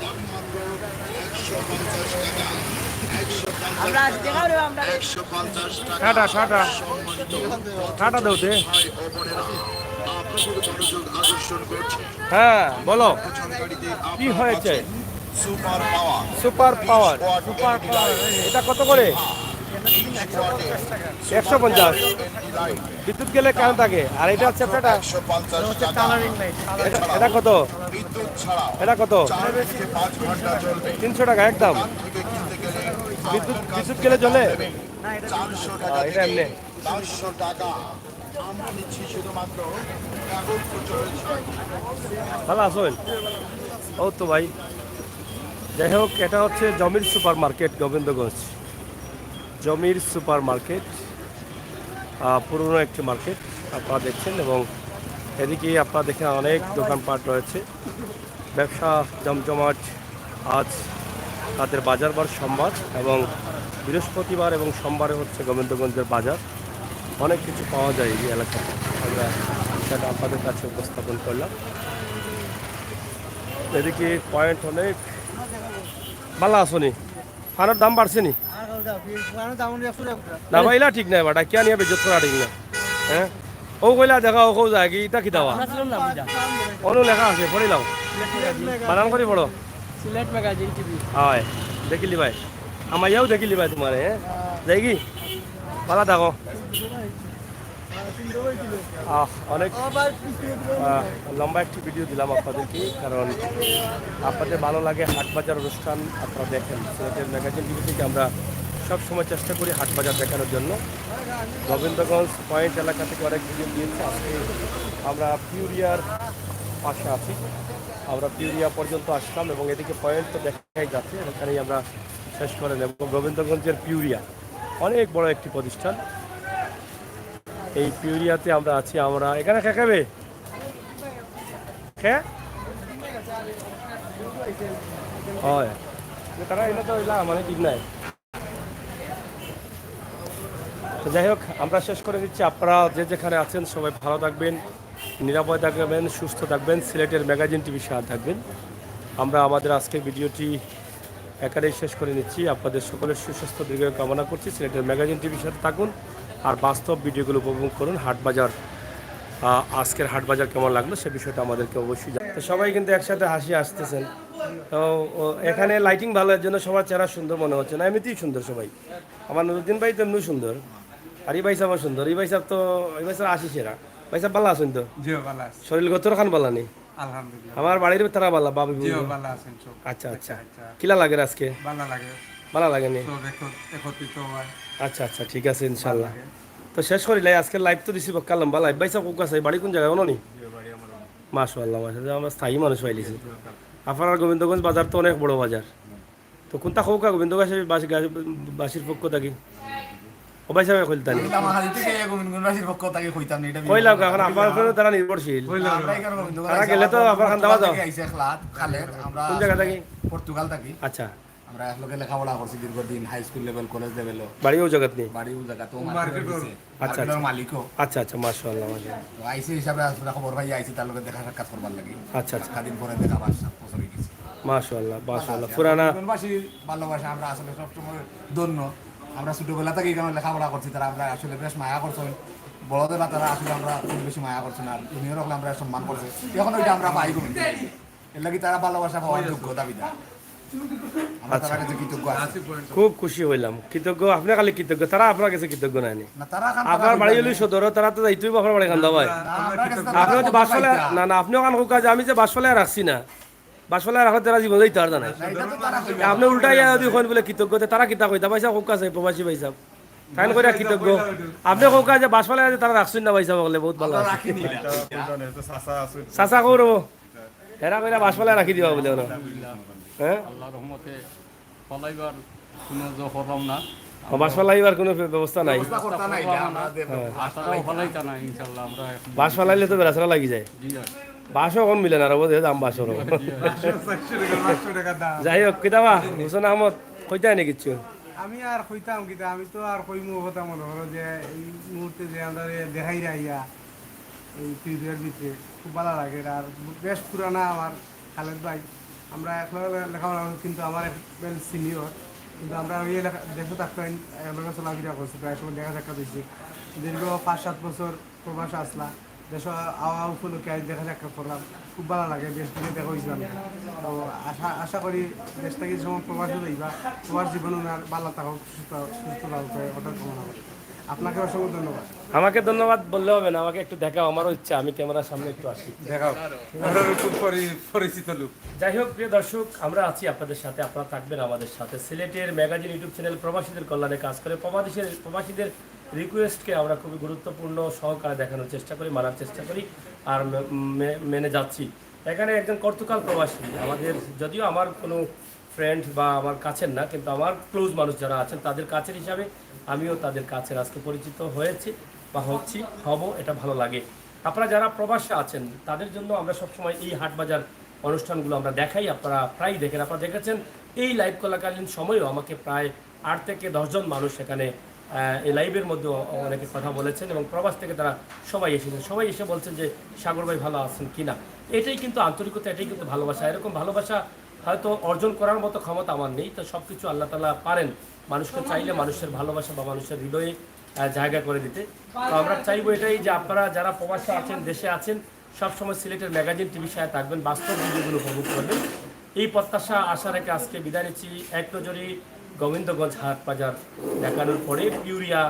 ঠাটা ঠাটা ঠাটা দেওতে। হ্যাঁ বলো কি হয়েছে? সুপার পাওয়ার, সুপার পাওয়ার এটা কত করে? 150। বিদ্যুৎ গেলে কেন থাকে? আর এটা হচ্ছে এটা কত? এটা কত? 300 টাকা একদম। বিদ্যুৎ গেলে চলে এটা এমনি। ভালো আসল ও তো ভাই। যাই হোক, এটা হচ্ছে জমির সুপার মার্কেট গোবিন্দগঞ্জ। জমির সুপার মার্কেট পুরনো একটি মার্কেট আপনারা দেখছেন, এবং এদিকে আপনারা দেখেন অনেক দোকানপাট রয়েছে, ব্যবসা জমজমাট। আজ তাদের বাজারবার সোমবার, এবং বৃহস্পতিবার এবং সোমবারে হচ্ছে গোবিন্দগঞ্জের বাজার। অনেক কিছু পাওয়া যায় এই এলাকাতে, আমরা সেটা আপনাদের কাছে উপস্থাপন করলাম। এদিকে পয়েন্ট অনেক ভালো আসনি, ফানের দাম বাড়ছে নি না ভাইলা ঠিক নাই বাটা কিয়া নিয়ে বেজত করা ঠিক না। হ্যাঁ ও কইলা দেখা ও কৌ যায় কি ইটা কি দাওয়া অনু লেখা আছে পড়ি লাও বানান করি পড়ো সিলেট ম্যাগাজিন টিভি। হয় দেখিলি ভাই, আমার ইয়াও দেখিলি ভাই তোমার। হ্যাঁ যাই কি ভালো থাকো। অনেক লম্বা একটি ভিডিও দিলাম আপনাদেরকে, কারণ আপনাদের ভালো লাগে হাট বাজার অনুষ্ঠান আপনারা দেখেন। সিলেটের ম্যাগাজিন টিভি থেকে আমরা সবসময় চেষ্টা করি হাট বাজার দেখানোর জন্য। গোবিন্দগঞ্জ পয়েন্ট এলাকা থেকে অনেক ভিডিও দিয়েছি। আজকে আমরা পিউরিয়ার পাশে আছি, আমরা পিউরিয়া পর্যন্ত আসলাম, এবং এদিকে পয়েন্ট তো দেখাই যাচ্ছে, এখানেই আমরা শেষ করে নেব। গোবিন্দগঞ্জের পিউরিয়া অনেক বড় একটি প্রতিষ্ঠান। এই পিউরিয়াতে আমরা আছি। আমরা এখানে খেখাবে হয় তারা এটা তো মানে ঠিক নাই। তো যাই হোক, আমরা শেষ করে দিচ্ছি। আপনারা যে যেখানে আছেন সবাই ভালো থাকবেন, নিরাপদ থাকবেন, সুস্থ থাকবেন, সিলেটের ম্যাগাজিন টিভির সাথে থাকবেন। আমরা আমাদের আজকের ভিডিওটি এখানেই শেষ করে নিচ্ছি। আপনাদের সকলের সুস্বাস্থ্য দীর্ঘ কামনা করছি। সিলেটের ম্যাগাজিন টিভির সাথে থাকুন আর বাস্তব ভিডিওগুলো উপভোগ করুন। হাটবাজার, আজকের হাটবাজার কেমন লাগলো সে বিষয়টা আমাদেরকে অবশ্যই জানাতে। সবাই কিন্তু একসাথে হাসি আসতেছেন, তো এখানে লাইটিং ভালো, এর জন্য সবার চেহারা সুন্দর মনে হচ্ছে না, এমনিতেই সুন্দর সবাই। আমার নুরুদ্দিন ভাই তো এমনি সুন্দর। আর এই ভাই সাহেব সুন্দর, এই ভাই সাহেব তো এই ভাই সাহেব আশিসেরা। ভাই সাহেব ভালো আছেন তো? জিও ভালো আছে শরীর গতর খান বালা নেই? আলহামদুলিল্লাহ আমার বাড়ির তারা বালা বাবু। জিও ভালো আছেন সব আচ্ছা আচ্ছা, কিলা লাগে আজকে? ভালো লাগে ভালো লাগে নি? সব একত্রিত হয় আচ্ছা আচ্ছা, ঠিক আছে ইনশাল্লাহ। তো শেষ করিলাই আজকে লাইভ তো দিছি বক্কা লম্বা লাইভ। ভাই সাহেব কোক আছে বাড়ি কোন জায়গায় নি? মাশাআল্লাহ মাশাআল্লাহ, আমরা স্থায়ী মানুষ পাইলিছি। আপনার গোবিন্দগঞ্জ বাজার তো অনেক বড় বাজার, তো কোনটা খোকা গোবিন্দগঞ্জ বাসীর পক্ষ থাকি ও ভাই সাহেব কইতানি কইলাম এখন আপনার উপরে তারা নির্ভরশীল। তারা গেলে তো আপনার খান দাওয়া যাও। কোন জায়গা থাকি? পর্তুগাল থাকি আচ্ছা, আমরা একলগে লেখাপড়া করছি দীর্ঘদিন, high school level, college level. বাড়িও জগৎ নেই? বাড়িও জায়গা তো আচ্ছা আচ্ছা মালিকও। আচ্ছা আচ্ছা, মাশাআল্লাহ মাশাআল্লাহ। তো আইসি হিসাবে আসলে খবর ভাই আইসি, তার লগে দেখা সাক্ষাৎ করবার লাগে। আচ্ছা আচ্ছা, দিন পরে দেখা 5 বছর হয়ে গেছে। মাশাআল্লাহ মাশাআল্লাহ। পুরানা বাসী ভালোবাসা আমরা আসলে সবসময় ধন্য। আমরা ছোটবেলা থেকে এখানে লেখাপড়া করছি, তারা আমরা আসলে বেশ মায়া করছেন। বড়দের না তারা আসলে আমরা খুব বেশি মায়া করছেন, আর জুনিয়র হলে আমরা সম্মান করছি। এখন ওইটা আমরা পাই করি, এর লাগে তারা ভালোবাসা পাওয়ার যোগ্য দাবিদার। আমরা তার কাছে কৃতজ্ঞ আছি। খুব খুশি হইলাম, কৃতজ্ঞ। আপনি খালি কৃতজ্ঞ, তারা আপনার কাছে কৃতজ্ঞ নাইনি। না তারা আপনার বাড়ি হলি সদর, তারা তো যাইতেই আপনার বাড়ি খান্দা ভাই। আপনিও তো বাসফলে না না, আপনিও কান হোক যে আমি যে বাসফলে রাখছি না, বাসফলে রাখলে তারা জীবন যাইতে পারত না। আপনি উল্টাই যদি কইন বলে কৃতজ্ঞ, তারা কিতা কইতা পয়সা হোক আছে প্রবাসী পয়সা তাই করে কৃতজ্ঞ। আপনি হোক যে বাসফলে তারা রাখছেন না পয়সা বলে বহুত ভালো আছে। চাচা করব হেরা কইরা বাসফলে রাখি দিবা বলে ওরা। হ্যাঁ, আল্লাহর রহমতে ফলাইবার কোনো হলাম না, বাসফলা এবার কোনো ব্যবস্থা নাই। আশারাও ফলাইতা না ইনশাআল্লাহ। আমরা বাস ফালাইলে তো বেড়াচড়া লাগি যায়, বাসও এখন মিলে না রব দাম বাসর। যাই হোক, কিতাবা হোসেন আহমদ কইতাই নি কিচ্ছু? আমি আর কইতাম কিতা, আমি তো আর কইমু কথা মনে হলো যে এই মুহূর্তে যে আমরা দেখাই রাইয়া এই পিরিয়ডের ভিতরে খুব ভালো লাগে। আর বেশ পুরানা আমার খালেদ ভাই, আমরা একলগে লেখাপড়া করছি, কিন্তু আমার একজন সিনিয়র, কিন্তু আমরা ওই দেশে থাকতে একলগে চলাফেরা করছি, প্রায় সময় দেখা সাক্ষাৎ হয়েছি। দীর্ঘ 5-7 বছর প্রবাসে আসলা, দেশ আওয়া উপলক্ষে আজ দেখা সাক্ষাৎ করলাম, খুব ভালো লাগে। দেশ থেকে দেখা হয়েছিলাম, তো আশা করি দেশ থেকে যেমন প্রবাসে যাইবা, প্রবাস জীবন ওনার ভালো থাকুক, সুস্থ থাকুক, ওটার কামনা করি। আপনাকে অসংখ্য ধন্যবাদ। আমাকে ধন্যবাদ বললে হবে না, আমাকে একটু দেখাও, আমারও ইচ্ছা আমি ক্যামেরার সামনে একটু আসি। দেখাও, খুব পরিচিত লোক। যাই হোক, প্রিয় দর্শক, আমরা আছি আপনাদের সাথে, আপনারা থাকবেন আমাদের সাথে। সিলেটের ম্যাগাজিন ইউটিউব চ্যানেল প্রবাসীদের কল্যাণে কাজ করে প্রবাসীদের রিকোয়েস্টকে আমরা খুবই গুরুত্বপূর্ণ সহকারে দেখানোর চেষ্টা করি, মানার চেষ্টা করি, আর মেনে যাচ্ছি। এখানে একজন কর্তকাল প্রবাসী আমাদের, যদিও আমার কোনো ফ্রেন্ড বা আমার কাছের না, কিন্তু আমার ক্লোজ মানুষ যারা আছেন তাদের কাছের হিসাবে আমিও তাদের কাছের আজকে পরিচিত হয়েছি বা হব, এটা ভালো লাগে। আপনারা যারা প্রবাসে আছেন তাদের জন্য আমরা সবসময় এই হাট বাজার অনুষ্ঠানগুলো আমরা দেখাই, আপনারা প্রায় দেখেন। আপনারা দেখেছেন এই লাইভ চলাকালীন সময়েও আমাকে প্রায় 8 থেকে 10 জন মানুষ এখানে এই লাইভের মধ্যে অনেকে কথা বলেছেন, এবং প্রবাস থেকে তারা সবাই এসেছেন। সবাই এসে বলছেন যে সাগর ভাই ভালো আছেন কিনা। এটাই কিন্তু আন্তরিকতা, এটাই কিন্তু ভালোবাসা। এরকম ভালোবাসা হয়তো অর্জন করার মতো ক্ষমতা আমার নেই, তো সব কিছু আল্লাহ তাআলা পারেন মানুষকে চাইলে মানুষের ভালোবাসা বা মানুষের হৃদয়ে জায়গা করে দিতে। তো আমরা চাইবো এটাই যে আপনারা যারা প্রবাসে আছেন, দেশে আছেন, সবসময় সিলেটের ম্যাগাজিন টিভি সাথে থাকবেন, বাস্তব ভিডিওগুলো উপভোগ করবেন। এই প্রত্যাশা আশা রেখে আজকে বিদায় নিচ্ছি। এক নজরে গোবিন্দগঞ্জ হাট বাজার দেখানোর পরে পিউরিয়া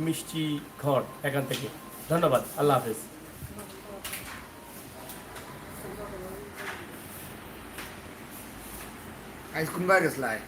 মিষ্টি ঘর এখান থেকে। ধন্যবাদ, আল্লাহ হাফেজ। আইস কোনবা গেছলাই